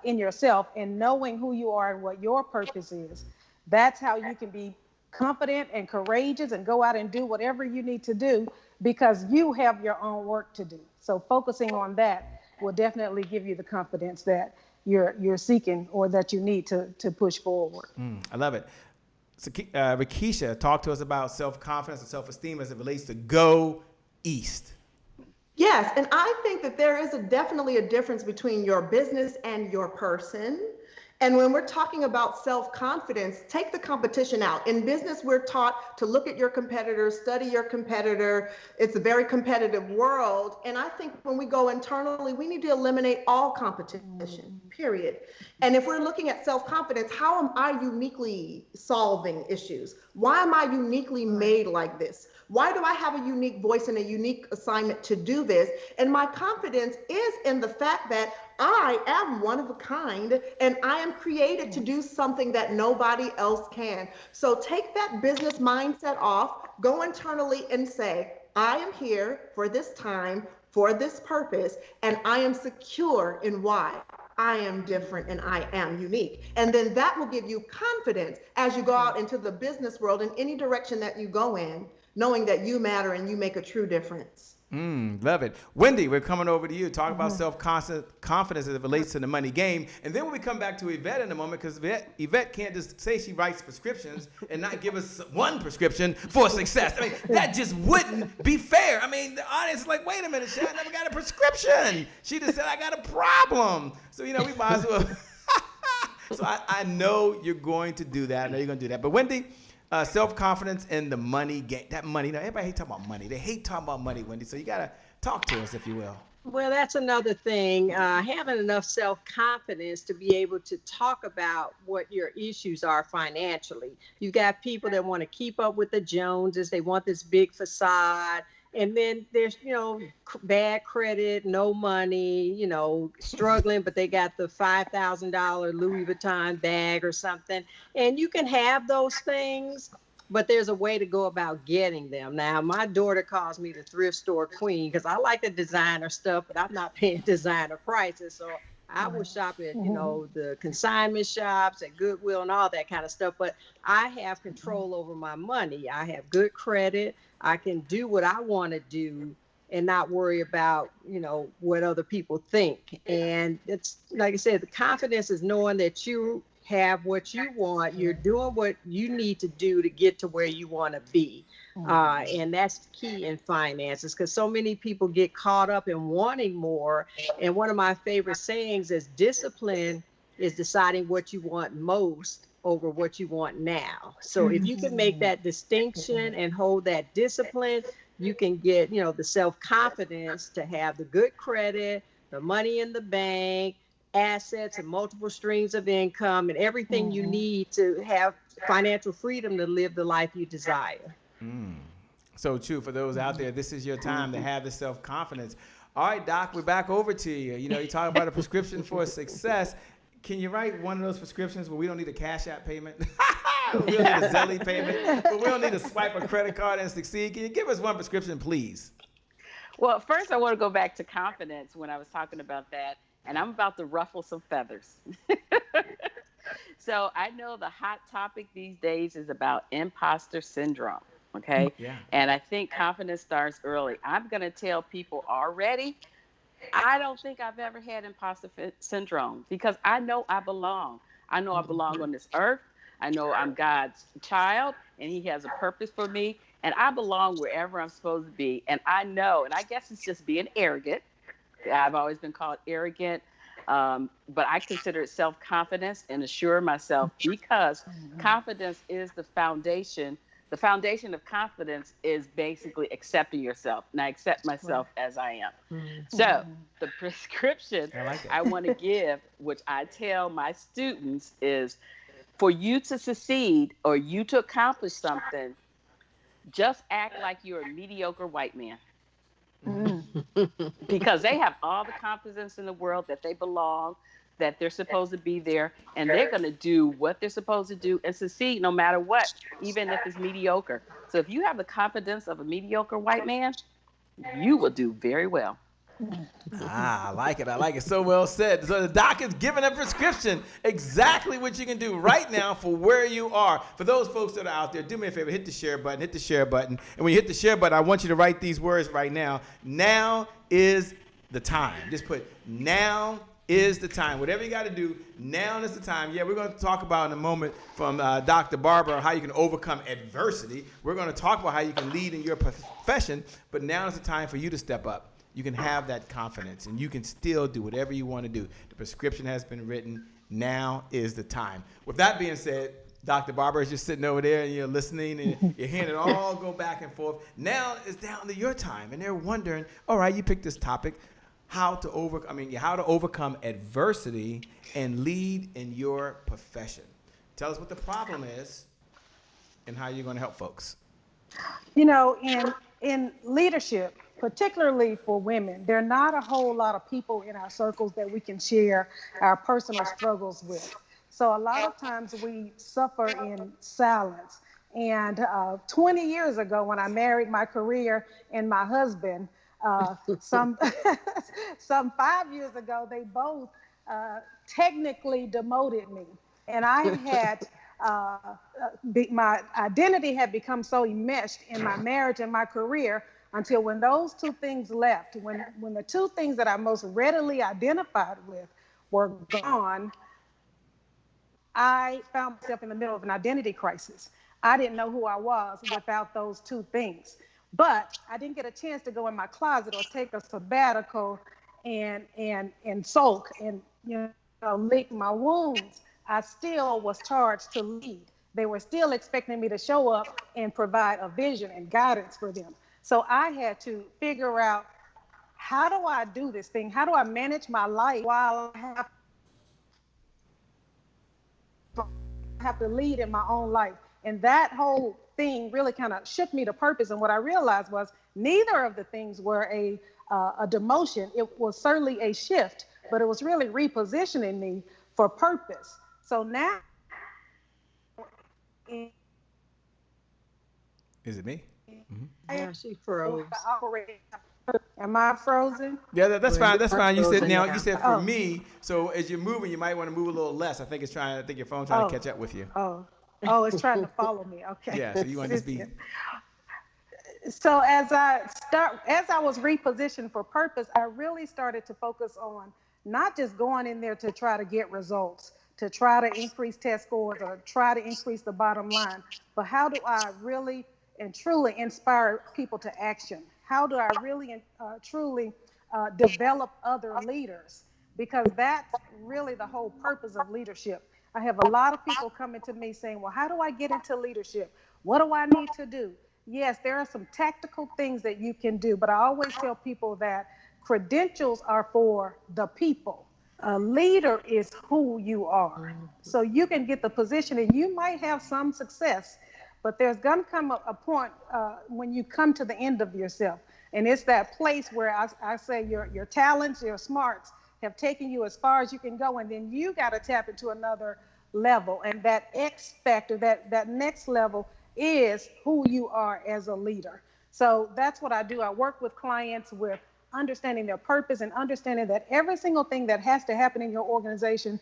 in yourself and knowing who you are and what your purpose is. That's how you can be confident and courageous and go out and do whatever you need to do because you have your own work to do. So focusing on that will definitely give you the confidence that you're seeking or that you need to push forward. I love it. So Rekesha, talk to us about self-confidence and self-esteem as it relates to Go East. Yes, and I think that there is definitely a difference between your business and your person. And when we're talking about self-confidence, take the competition out. In business, we're taught to look at your competitors, study your competitor. It's a very competitive world. And I think when we go internally, we need to eliminate all competition, period. And if we're looking at self-confidence, how am I uniquely solving issues? Why am I uniquely made like this? Why do I have a unique voice and a unique assignment to do this? And my confidence is in the fact that I am one of a kind and I am created to do something that nobody else can. So take that business mindset off, go internally and say, I am here for this time, for this purpose, and I am secure in why. I am different and I am unique. And then that will give you confidence as you go out into the business world in any direction that you go in, knowing that you matter and you make a true difference. Love it. Wendy, we're coming over to you. Talk about self-confidence as it relates to the money game. And then when we come back to Yvette in a moment, because Yvette can't just say she writes prescriptions and not give us one prescription for success. I mean, that just wouldn't be fair. I mean, the audience is like, wait a minute, I never got a prescription. She just said, I got a problem. So, we might as well. So I know you're going to do that. I know you're going to do that. But Wendy, self-confidence in the money game. That money. Now, everybody hate talking about money. They hate talking about money, Wendy. So you got to talk to us, if you will. Well, that's another thing. Having enough self-confidence to be able to talk about what your issues are financially. You got people that want to keep up with the Joneses. They want this big facade. And then there's, bad credit, no money, struggling, but they got the $5,000 Louis Vuitton bag or something. And you can have those things, but there's a way to go about getting them. Now, my daughter calls me the thrift store queen because I like the designer stuff, but I'm not paying designer prices. So I will shop at, the consignment shops at Goodwill and all that kind of stuff, but I have control over my money. I have good credit. I can do what I want to do and not worry about, what other people think. And it's like I said, the confidence is knowing that you have what you want. You're doing what you need to do to get to where you want to be. And that's key in finances, because so many people get caught up in wanting more. And one of my favorite sayings is discipline is deciding what you want most over what you want now. So if you can make that distinction and hold that discipline, you can get, the self-confidence to have the good credit, the money in the bank, assets and multiple streams of income, and everything you need to have financial freedom to live the life you desire. So true. For those out there, this is your time to have the self-confidence. All right, Doc, we're back over to you. You talk about a prescription for success. Can you write one of those prescriptions where we don't need a Cash App payment? We don't need a Zelly payment, but we don't need to swipe a credit card and succeed. Can you give us one prescription, please? Well, first I want to go back to confidence when I was talking about that, and I'm about to ruffle some feathers. So I know the hot topic these days is about imposter syndrome. Okay. Yeah. And I think confidence starts early. I'm going to tell people already, I don't think I've ever had imposter syndrome, because I know I belong. I know I belong on this earth. I know I'm God's child and he has a purpose for me, and I belong wherever I'm supposed to be. And I know, and I guess it's just being arrogant. I've always been called arrogant. But I consider it self-confidence and assure myself, because confidence is the foundation. The foundation of confidence is basically accepting yourself. And I accept myself as I am. So the prescription I want to give, which I tell my students, is for you to succeed or you to accomplish something, just act like you're a mediocre white man. Because they have all the confidence in the world that they belong, that they're supposed to be there, and they're going to do what they're supposed to do and succeed no matter what, even if it's mediocre. So if you have the confidence of a mediocre white man, you will do very well. I like it. I like it. So well said. So the doc is giving a prescription, exactly what you can do right now for where you are. For those folks that are out there, do me a favor, hit the share button, hit the share button. And when you hit the share button, I want you to write these words right now. Now is the time. Just put now is the time. Whatever you got to do, now is the time. Yeah, we're going to talk about in a moment from Dr. Barbara how you can overcome adversity. We're going to talk about how you can lead in your profession, but now is the time for you to step up. You can have that confidence, and you can still do whatever you want to do. The prescription has been written. Now is the time. With that being said, Dr. Barbara is just sitting over there, and you're listening, and you're hearing it all go back and forth. Now it's down to your time, and they're wondering, all right, you picked this topic, how to overcome adversity and lead in your profession. Tell us what the problem is and how you're going to help folks. In leadership, particularly for women, there are not a whole lot of people in our circles that we can share our personal struggles with. So a lot of times we suffer in silence. And 20 years ago, when I married my career and my husband, some 5 years ago, they both technically demoted me. And I had, my identity had become so enmeshed in my marriage and my career, until when those two things left, when the two things that I most readily identified with were gone, I found myself in the middle of an identity crisis. I didn't know who I was without those two things. But I didn't get a chance to go in my closet or take a sabbatical and sulk and lick my wounds. I still was charged to lead. They were still expecting me to show up and provide a vision and guidance for them. So I had to figure out, how do I do this thing? How do I manage my life while I have to lead in my own life? And that whole thing really kind of shook me to purpose. And what I realized was neither of the things were a demotion. It was certainly a shift, but it was really repositioning me for purpose. So now. Is it me? Yeah, she froze. Am I frozen? Yeah, that's Well, fine. you That's are fine. You said frozen now. now. You said for Oh, me. So as you're moving, you might want to move a little less. I think it's trying. I think your phone's trying to oh, catch up with you. oh, oh, it's trying to follow me. Okay. Yeah. So you want to just be. So as I was repositioned for purpose, I really started to focus on not just going in there to try to get results, to try to increase test scores or try to increase the bottom line, but how do I really and truly inspire people to action? How do I really truly develop other leaders? Because that's really the whole purpose of leadership. I have a lot of people coming to me saying, well, how do I get into leadership? What do I need to do? Yes, there are some tactical things that you can do, but I always tell people that credentials are for the people. A leader is who you are. So you can get the position and you might have some success, but there's going to come a point when you come to the end of yourself. And it's that place where I say your talents, your smarts have taken you as far as you can go. And then you got to tap into another level. And that X factor, that next level is who you are as a leader. So that's what I do. I work with clients with understanding their purpose and understanding that every single thing that has to happen in your organization,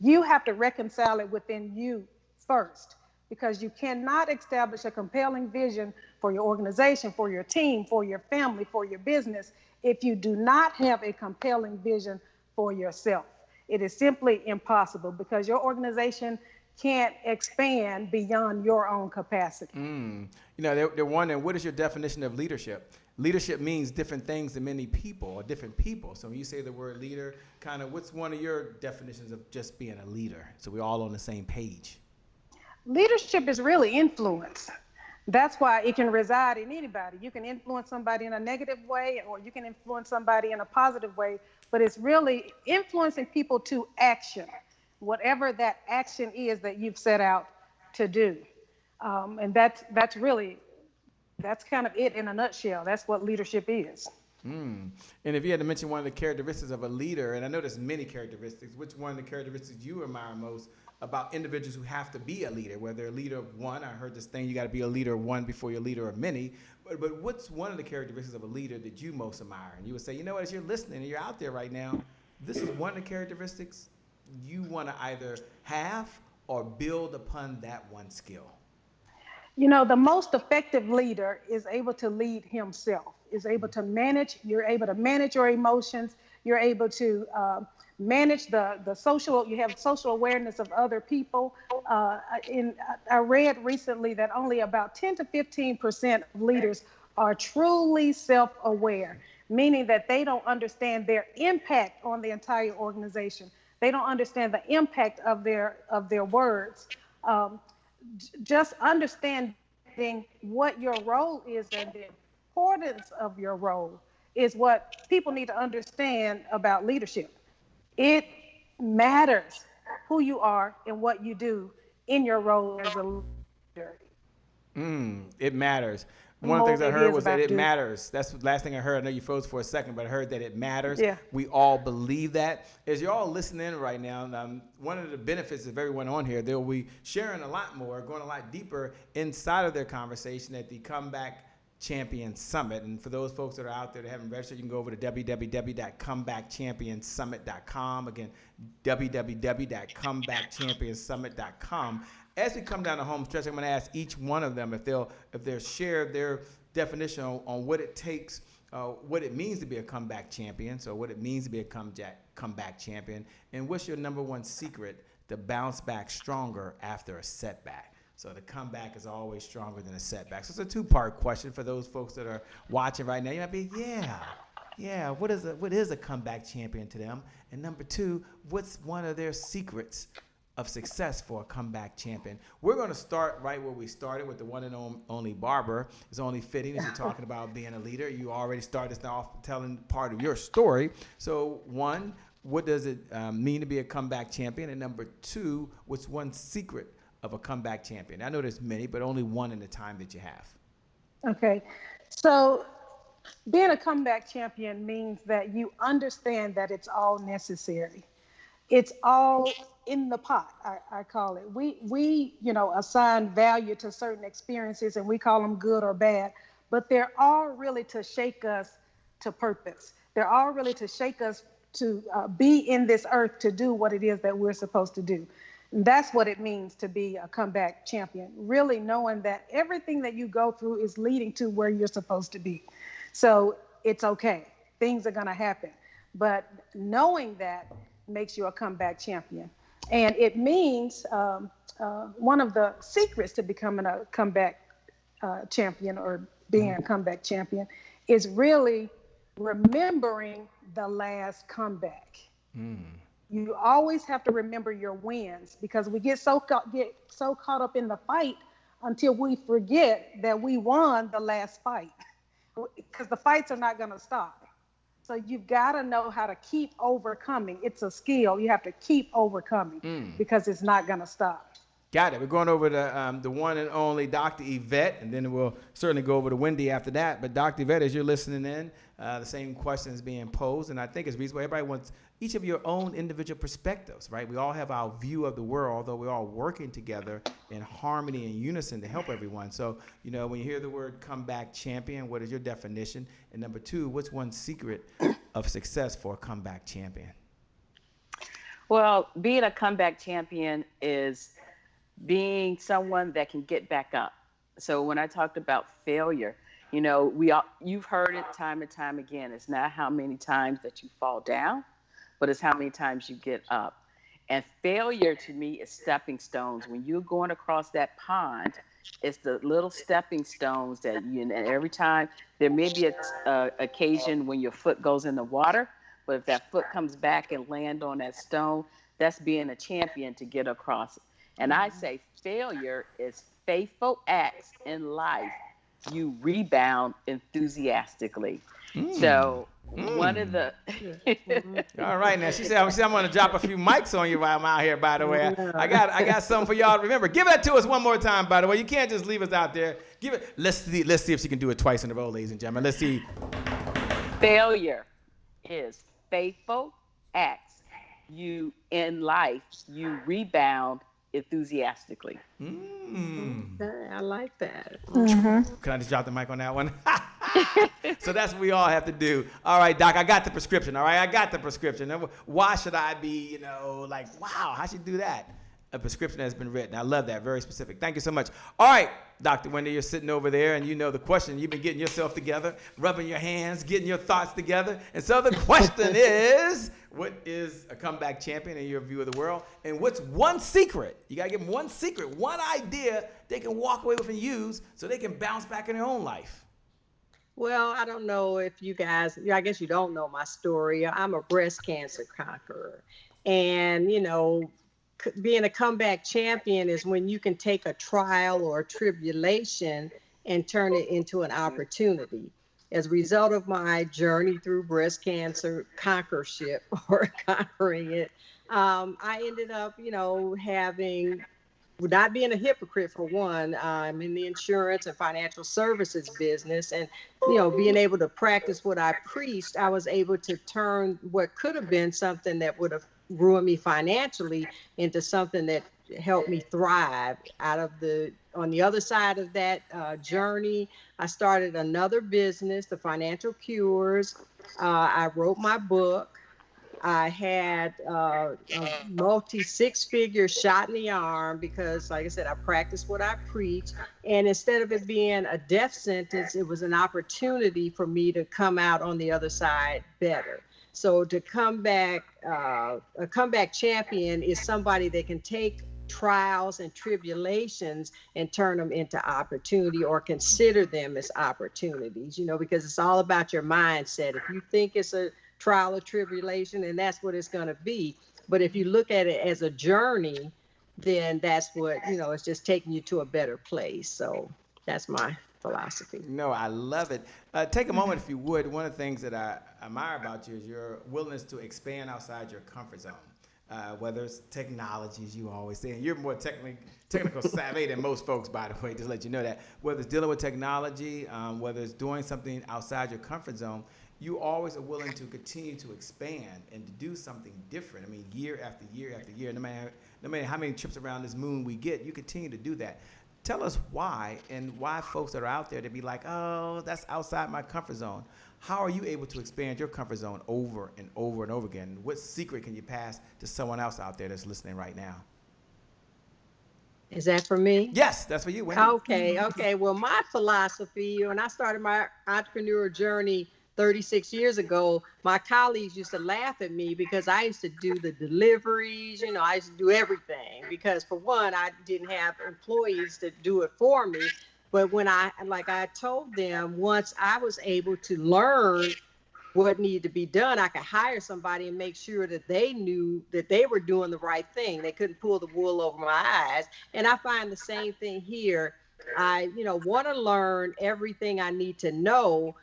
you have to reconcile it within you first, because you cannot establish a compelling vision for your organization, for your team, for your family, for your business, if you do not have a compelling vision for yourself. It is simply impossible because your organization can't expand beyond your own capacity. You know, they're wondering, what is your definition of leadership? Leadership means different things to many people or different people. So when you say the word leader, kind of what's one of your definitions of just being a leader? So we're all on the same page. Leadership is really influence. That's why it can reside in anybody. You can influence somebody in a negative way or you can influence somebody in a positive way, but it's really influencing people to action, whatever that action is that you've set out to do. And that's kind of it in a nutshell. That's what leadership is. And if you had to mention one of the characteristics of a leader, and I know there's many characteristics, which one of the characteristics you admire most about individuals who have to be a leader, whether a leader of one? I heard this thing, you got to be a leader of one before you're a leader of many. But what's one of the characteristics of a leader that you most admire? And you would say, you know what, as you're listening and you're out there right now, this is one of the characteristics you want to either have or build upon that one skill. You know, the most effective leader is able to lead himself, is able to manage, you're able to manage your emotions, you're able to manage the social, you have social awareness of other people. I read recently that only about 10 to 15% of leaders are truly self-aware, meaning that they don't understand their impact on the entire organization. They don't understand the impact of their words. Just understanding what your role is and the importance of your role is what people need to understand about leadership. It matters who you are and what you do in your role as a leader. It matters. One of the More things I it heard is was that about it do. matters. That's the last thing I heard. I know you froze for a second, but I heard that it matters. Yeah. We all believe that. As you're all listening right now, one of the benefits of everyone on here, they'll be sharing a lot more, going a lot deeper inside of their conversation at the Comeback Champion Summit. And for those folks that are out there that haven't registered, you can go over to www.comebackchampionsummit.com. Again, www.comebackchampionsummit.com. As we come down the home stretch, I'm going to ask each one of them if they'll share their definition on what it takes, what it means to be a comeback champion. So what it means to be a comeback champion, and what's your number one secret to bounce back stronger after a setback. So the comeback is always stronger than a setback. So it's a two-part question for those folks that are watching right now. You might be, yeah. What is a comeback champion to them? And number two, what's one of their secrets of success for a comeback champion? We're going to start right where we started with the one and only Barbara. It's only fitting as you're talking about being a leader. You already started this off telling part of your story. So one, what does it mean to be a comeback champion? And number two, what's one secret of a comeback champion? I know there's many, but only one in the time that you have. Okay. So being a comeback champion means that you understand that it's all necessary. It's all in the pot, I call it. We assign value to certain experiences and we call them good or bad, but they're all really to shake us to purpose. They're all really to shake us to be in this earth to do what it is that we're supposed to do. And that's what it means to be a comeback champion, really knowing that everything that you go through is leading to where you're supposed to be. So it's okay. Things are going to happen. But knowing that makes you a comeback champion. And it means one of the secrets to becoming a comeback champion or being a comeback champion is really remembering the last comeback. You always have to remember your wins, because we get so caught up in the fight until we forget that we won the last fight, because the fights are not going to stop. So you've got to know how to keep overcoming. It's a skill. You have to keep overcoming because it's not going to stop. Got it. We're going over to the one and only Dr. Yvette, and then we'll certainly go over to Wendy after that. But Dr. Yvette, as you're listening in, the same questions being posed, and I think it's reasonable. Everybody wants each of your own individual perspectives, right? We all have our view of the world, although we're all working together in harmony and unison to help everyone. So, you know, when you hear the word comeback champion, what is your definition? And number two, what's one secret of success for a comeback champion? Well, being a comeback champion is being someone that can get back up. So when I talked about failure, you know, you've heard it time and time again. It's not how many times that you fall down, but it's how many times you get up. And failure to me is stepping stones. When you're going across that pond, it's the little stepping stones that and every time there may be a occasion when your foot goes in the water, but if that foot comes back and land on that stone, that's being a champion to get across it. And I say failure is faithful acts in life. You rebound enthusiastically. So one of the All right, now she said I'm going to drop a few mics on you while I'm out here. By the way, I got something for y'all to remember. Give that to us one more time. By the way, you can't just leave us out there. Give it. Let's see if she can do it twice in a row, ladies and gentlemen. Let's see. Failure is faithful acts. You in life, you rebound enthusiastically. I like that. Can I just drop the mic on that one? So that's what we all have to do. All right, Doc, I got the prescription. All right, I got the prescription. Why should I be, like, wow, how should you do that? A prescription has been written. I love that. Very specific. Thank you so much. All right, Dr. Wendy, you're sitting over there, and you know the question. You've been getting yourself together, rubbing your hands, getting your thoughts together. And so the question is, what is a comeback champion in your view of the world? And what's one secret? You got to give them one secret, one idea they can walk away with and use so they can bounce back in their own life. Well, I don't know if you guys, I guess you don't know my story. I'm a breast cancer conqueror. And, being a comeback champion is when you can take a trial or a tribulation and turn it into an opportunity. As a result of my journey through breast cancer conquerorship or conquering it, I ended up, not being a hypocrite for one. I'm in the insurance and financial services business, and being able to practice what I preached, I was able to turn what could have been something that would have ruined me financially into something that helped me thrive. On the other side of that journey, I started another business, the Financial Cures. I wrote my book. I had a multi-six-figure shot in the arm because, like I said, I practiced what I preach. And instead of it being a death sentence, it was an opportunity for me to come out on the other side better. So to come back, a comeback champion is somebody that can take trials and tribulations and turn them into opportunity, or consider them as opportunities, because it's all about your mindset. If you think it's a trial or tribulation, and that's what it's going to be. But if you look at it as a journey, then that's what, it's just taking you to a better place. So that's my philosophy. No, I love it. Take a moment, if you would. One of the things that I admire about you is your willingness to expand outside your comfort zone. Whether it's technology, as you always say, and you're more technical savvy than most folks, by the way, just let you know that. Whether it's dealing with technology, whether it's doing something outside your comfort zone, you always are willing to continue to expand and to do something different. I mean, year after year after year, no matter how many trips around this moon we get, you continue to do that. Tell us why, and why folks that are out there to be like, oh, that's outside my comfort zone. How are you able to expand your comfort zone over and over and over again? What secret can you pass to someone else out there that's listening right now? Is that for me? Yes, that's for you, Wendy. Okay. Well, my philosophy, when I started my entrepreneur journey 36 years ago, my colleagues used to laugh at me because I used to do the deliveries, I used to do everything because, for one, I didn't have employees to do it for me. But when I told them, once I was able to learn what needed to be done, I could hire somebody and make sure that they knew that they were doing the right thing. They couldn't pull the wool over my eyes. And I find the same thing here. I, want to learn everything I need to know,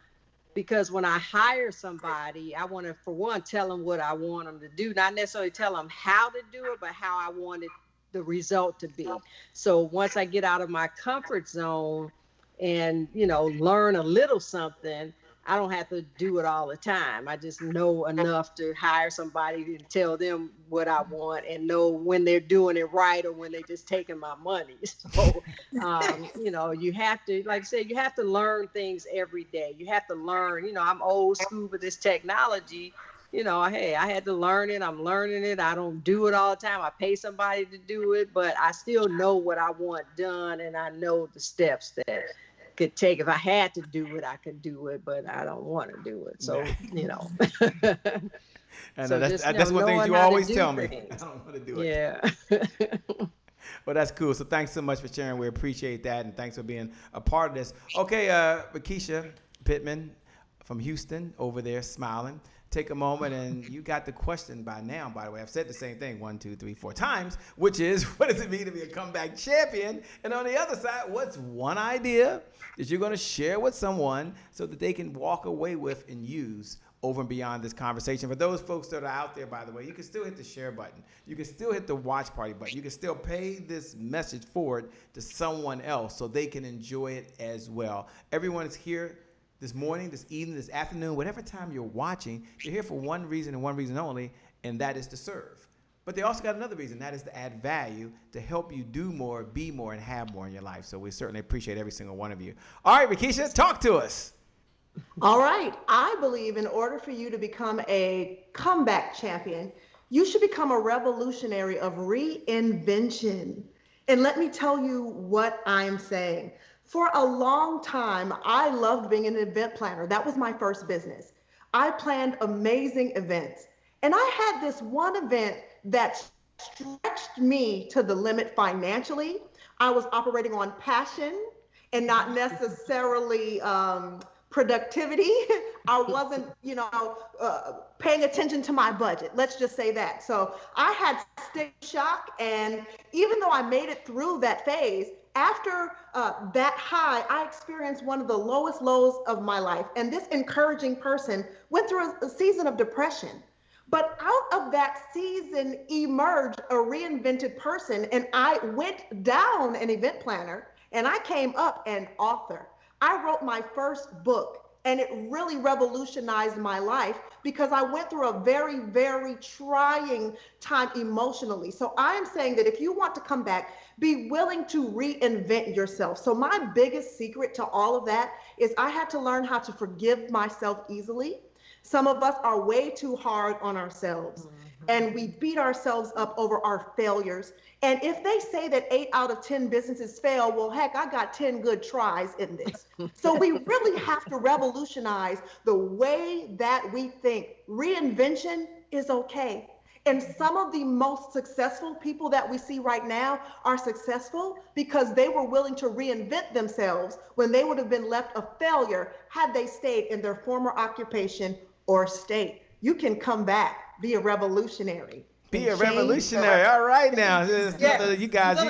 because when I hire somebody, I want to, for one, tell them what I want them to do, not necessarily tell them how to do it, but how I wanted the result to be. So once I get out of my comfort zone and, learn a little something, I don't have to do it all the time. I just know enough to hire somebody to tell them what I want and know when they're doing it right or when they're just taking my money. So, you have to, like I said, you have to learn things every day. You have to learn, I'm old school with this technology. Hey, I had to learn it. I'm learning it. I don't do it all the time. I pay somebody to do it, but I still know what I want done, and I know the steps that could take. If I had to do it, I could do it, but I don't want to do it. So, And so that's one thing you always tell me. I don't want to do it. Yeah. Well, that's cool. So thanks so much for sharing. We appreciate that, and thanks for being a part of this. Okay, Rekesha Pittman from Houston over there smiling. Take a moment, and you got the question by now, by the way. I've said the same thing 1, 2, 3, 4 times, which is, what does it mean to be a comeback champion? And on the other side, what's one idea that you're going to share with someone so that they can walk away with and use over and beyond this conversation? For those folks that are out there, by the way, you can still hit the share button. You can still hit the watch party button. You can still pay this message forward to someone else so they can enjoy it as well. Everyone is here this morning, this evening, this afternoon, whatever time you're watching. You're here for one reason and one reason only, and that is to serve. But they also got another reason, that is to add value, to help you do more, be more, and have more in your life. So we certainly appreciate every single one of you. All right, Rekesha, talk to us. All right. I believe in order for you to become a comeback champion, you should become a revolutionary of reinvention. And let me tell you what I'm saying. For a long time, I loved being an event planner. That was my first business. I planned amazing events. And I had this one event that stretched me to the limit financially. I was operating on passion and not necessarily productivity. I wasn't, paying attention to my budget. Let's just say that. So I had stick shock. And even though I made it through that phase, after that high, I experienced one of the lowest lows of my life. And this encouraging person went through a season of depression. But out of that season emerged a reinvented person. And I went down an event planner and I came up an author. I wrote my first book. And it really revolutionized my life because I went through a very, very trying time emotionally. So I'm saying that if you want to come back, be willing to reinvent yourself. So my biggest secret to all of that is I had to learn how to forgive myself easily. Some of us are way too hard on ourselves and we beat ourselves up over our failures. And if they say that 8 out of 10 businesses fail, well, heck, I got 10 good tries in this. So we really have to revolutionize the way that we think. Reinvention is okay. And some of the most successful people that we see right now are successful because they were willing to reinvent themselves when they would have been left a failure had they stayed in their former occupation or state. You can come back, be a revolutionary. Be a revolutionary. All right now. Yes. You guys,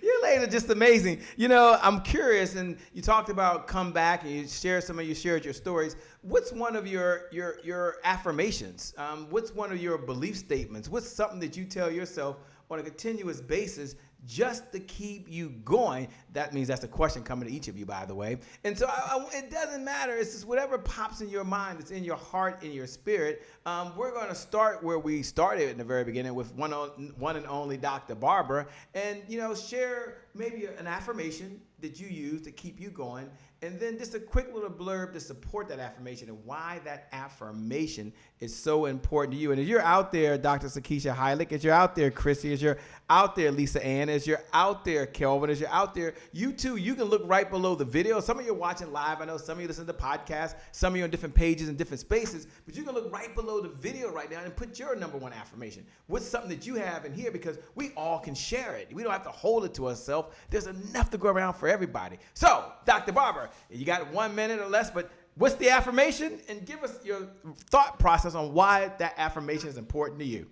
you ladies are just amazing. I'm curious, and you talked about come back, and you shared your stories. What's one of your affirmations? What's one of your belief statements? What's something that you tell yourself on a continuous basis just to keep you going. That means that's a question coming to each of you, by the way. And so it doesn't matter. It's just whatever pops in your mind, it's in your heart, in your spirit. We're going to start where we started in the very beginning with one and only Dr. Barbara, and share maybe an affirmation that you use to keep you going, and then just a quick little blurb to support that affirmation and why that affirmation is so important to you. And as you're out there, Dr. Rekesha Heilig, as you're out there, Chrissy, as you're out there, Lisa Ann, as you're out there, Kelvin, as you're out there, you too, you can look right below the video. Some of you are watching live. I know some of you listen to podcasts. Some of you on different pages and different spaces. But you can look right below the video right now and put your number one affirmation. What's something that you have in here? Because we all can share it. We don't have to hold it to ourselves. There's enough to go around for everybody. So, Dr. Barber, you got 1 minute or less, but what's the affirmation? And give us your thought process on why that affirmation is important to you.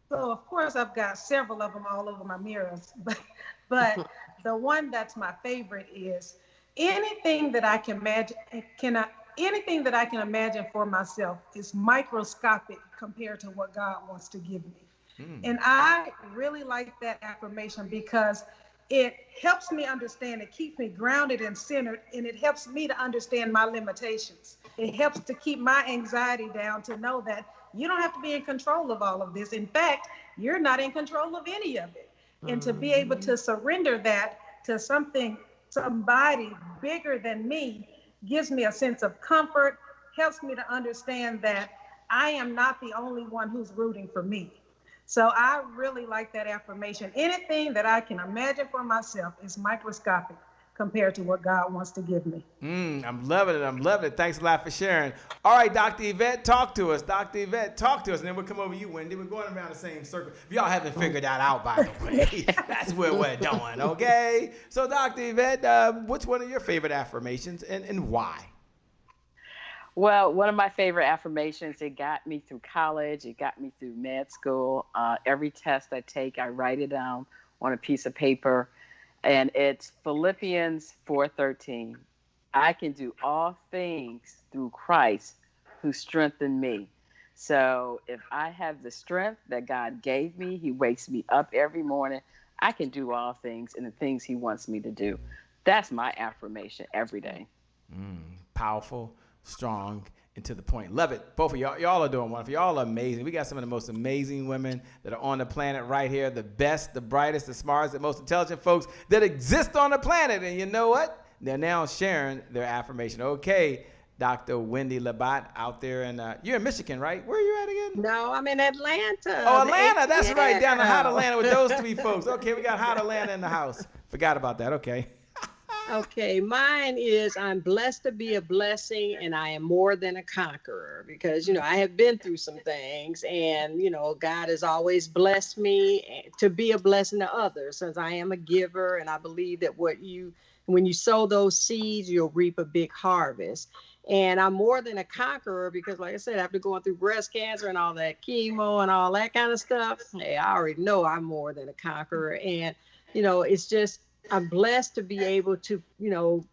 So, of course, I've got several of them all over my mirrors, but the one that's my favorite is anything that I can imagine. Anything that I can imagine for myself is microscopic compared to what God wants to give me. And I really like that affirmation because it helps me understand, it keeps me grounded and centered, and it helps me to understand my limitations. It helps to keep my anxiety down, to know that you don't have to be in control of all of this. In fact, you're not in control of any of it. And to be able to surrender that to somebody bigger than me gives me a sense of comfort, helps me to understand that I am not the only one who's rooting for me. So I really like that affirmation. Anything that I can imagine for myself is microscopic compared to what God wants to give me. I'm loving it. I'm loving it. Thanks a lot for sharing. All right, Dr. Yvette, talk to us. Dr. Yvette, talk to us. And then we'll come over to you, Wendy. We're going around the same circle. If y'all haven't figured that out, by the way, that's where we're going, okay? So, Dr. Yvette, what's one of your favorite affirmations and why? Well, one of my favorite affirmations, it got me through college. It got me through med school. Every test I take, I write it down on a piece of paper. And it's Philippians 4:13. I can do all things through Christ who strengthened me. So if I have the strength that God gave me, he wakes me up every morning, I can do all things and the things he wants me to do. That's my affirmation every day. Powerful, strong, and to the point. Love it. Both of y'all. Y'all are doing wonderful. Y'all are amazing. We got some of the most amazing women that are on the planet right here. The best, the brightest, the smartest, the most intelligent folks that exist on the planet. And you know what? They're now sharing their affirmation. Okay, Dr. Wendy Labat out there. And you're in Michigan, right? Where are you at again? No, I'm in Atlanta. Oh, Atlanta. That's right. Down in Hot Atlanta with those three folks. Okay, we got Hot Atlanta in the house. Forgot about that. Okay. Okay, mine is I'm blessed to be a blessing and I am more than a conqueror because, I have been through some things and, God has always blessed me to be a blessing to others since I am a giver. And I believe that when you sow those seeds, you'll reap a big harvest. And I'm more than a conqueror because, like I said, after going through breast cancer and all that chemo and all that kind of stuff, hey, I already know I'm more than a conqueror. And, it's just, I'm blessed to be able to,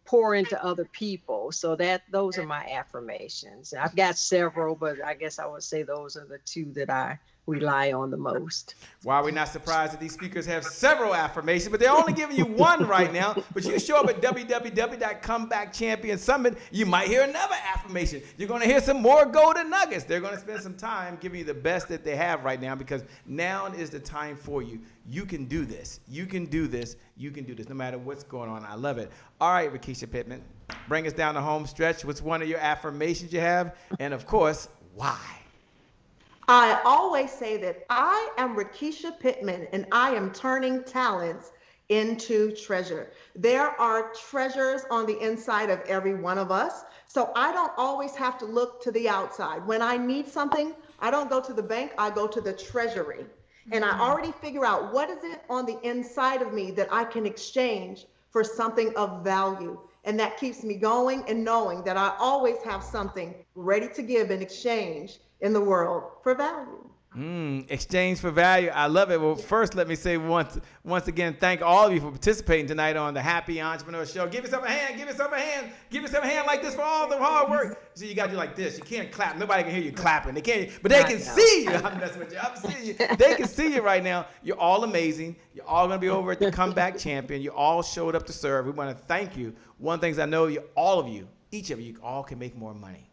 pour into other people. So those are my affirmations. I've got several, but I guess I would say those are the two that I rely on the most. Why are we not surprised that these speakers have several affirmations, but they're only giving you one right now. But you show up at www.comebackchampion Summit, you might hear another affirmation. You're going to hear some more golden nuggets. They're going to spend some time giving you the best that they have right now because now is the time for you. You can do this. You can do this. You can do this no matter what's going on. I love it. All right, Rekesha Pittman, bring us down the home stretch. What's one of your affirmations you have? And, of course, why? I always say that I am Rekesha Pittman and I am turning talents into treasure. There are treasures on the inside of every one of us. So I don't always have to look to the outside. When I need something, I don't go to the bank, I go to the treasury. And I already figure out what is it on the inside of me that I can exchange for something of value. And that keeps me going and knowing that I always have something ready to give in exchange in the world for value. Exchange for value. I love it. Well, first, let me say once again, thank all of you for participating tonight on the Happy Entrepreneur Show. Give yourself a hand. Give yourself a hand. Give yourself a hand like this for all the hard work. So you got to do like this. You can't clap. Nobody can hear you clapping. They can't, but they can see you. I'm messing with you. I'm seeing you. They can see you right now. You're all amazing. You're all going to be over at the Comeback Champion. You all showed up to serve. We want to thank you. One of the things I know, all of you, each of you, all can make more money.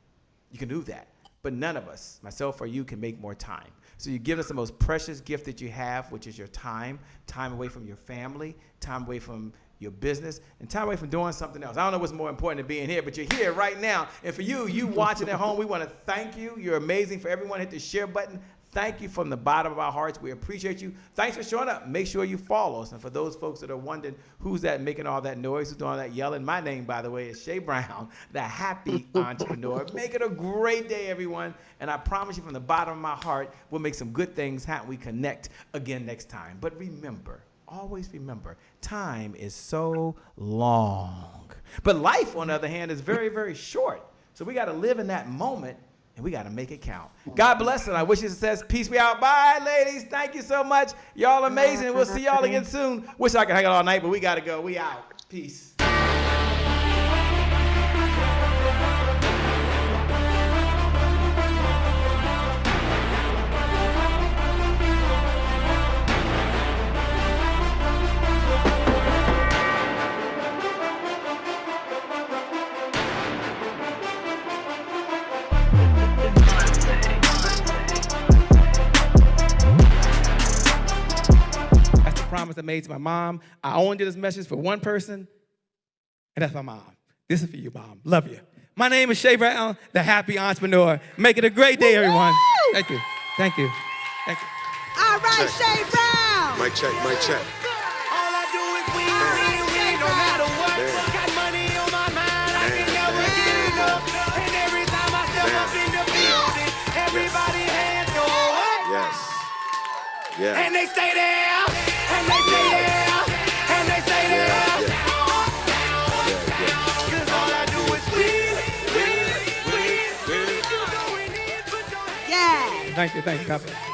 You can do that. But none of us, myself or you, can make more time. So you give us the most precious gift that you have, which is your time away from your family, time away from your business, and time away from doing something else. I don't know what's more important than being here, but you're here right now. And for you watching at home, we want to thank you. You're amazing. For everyone, hit the share button. Thank you from the bottom of our hearts. We appreciate you. Thanks for showing up. Make sure you follow us. And for those folks that are wondering who's that making all that noise, who's doing all that yelling, my name, by the way, is Shay Brown, the Happy Entrepreneur. Make it a great day, everyone. And I promise you from the bottom of my heart, we'll make some good things happen. We connect again next time. But remember, always remember, time is so long. But life, on the other hand, is very, very short. So we got to live in that moment. And we got to make it count. God bless and I wish you success. Peace. We out. Bye, ladies. Thank you so much. Y'all amazing. We'll see y'all again soon. Wish I could hang out all night, but we got to go. We out. Peace. Promise I made to my mom. I only did this message for one person, and that's my mom. This is for you, Mom. Love you. My name is Shay Brown, the Happy Entrepreneur. Make it a great day, everyone. Thank you. Thank you. Thank you. All right, Shay Brown. Mic check, mic check. All I do is win, no matter what. Got money on my mind, I can never get enough. And every time I step up in the building, everybody hands go up. Yes. Yeah. And they stay there. And they stay there, and they stay there. Cause all I do is win. Yeah. Thank you, God bless.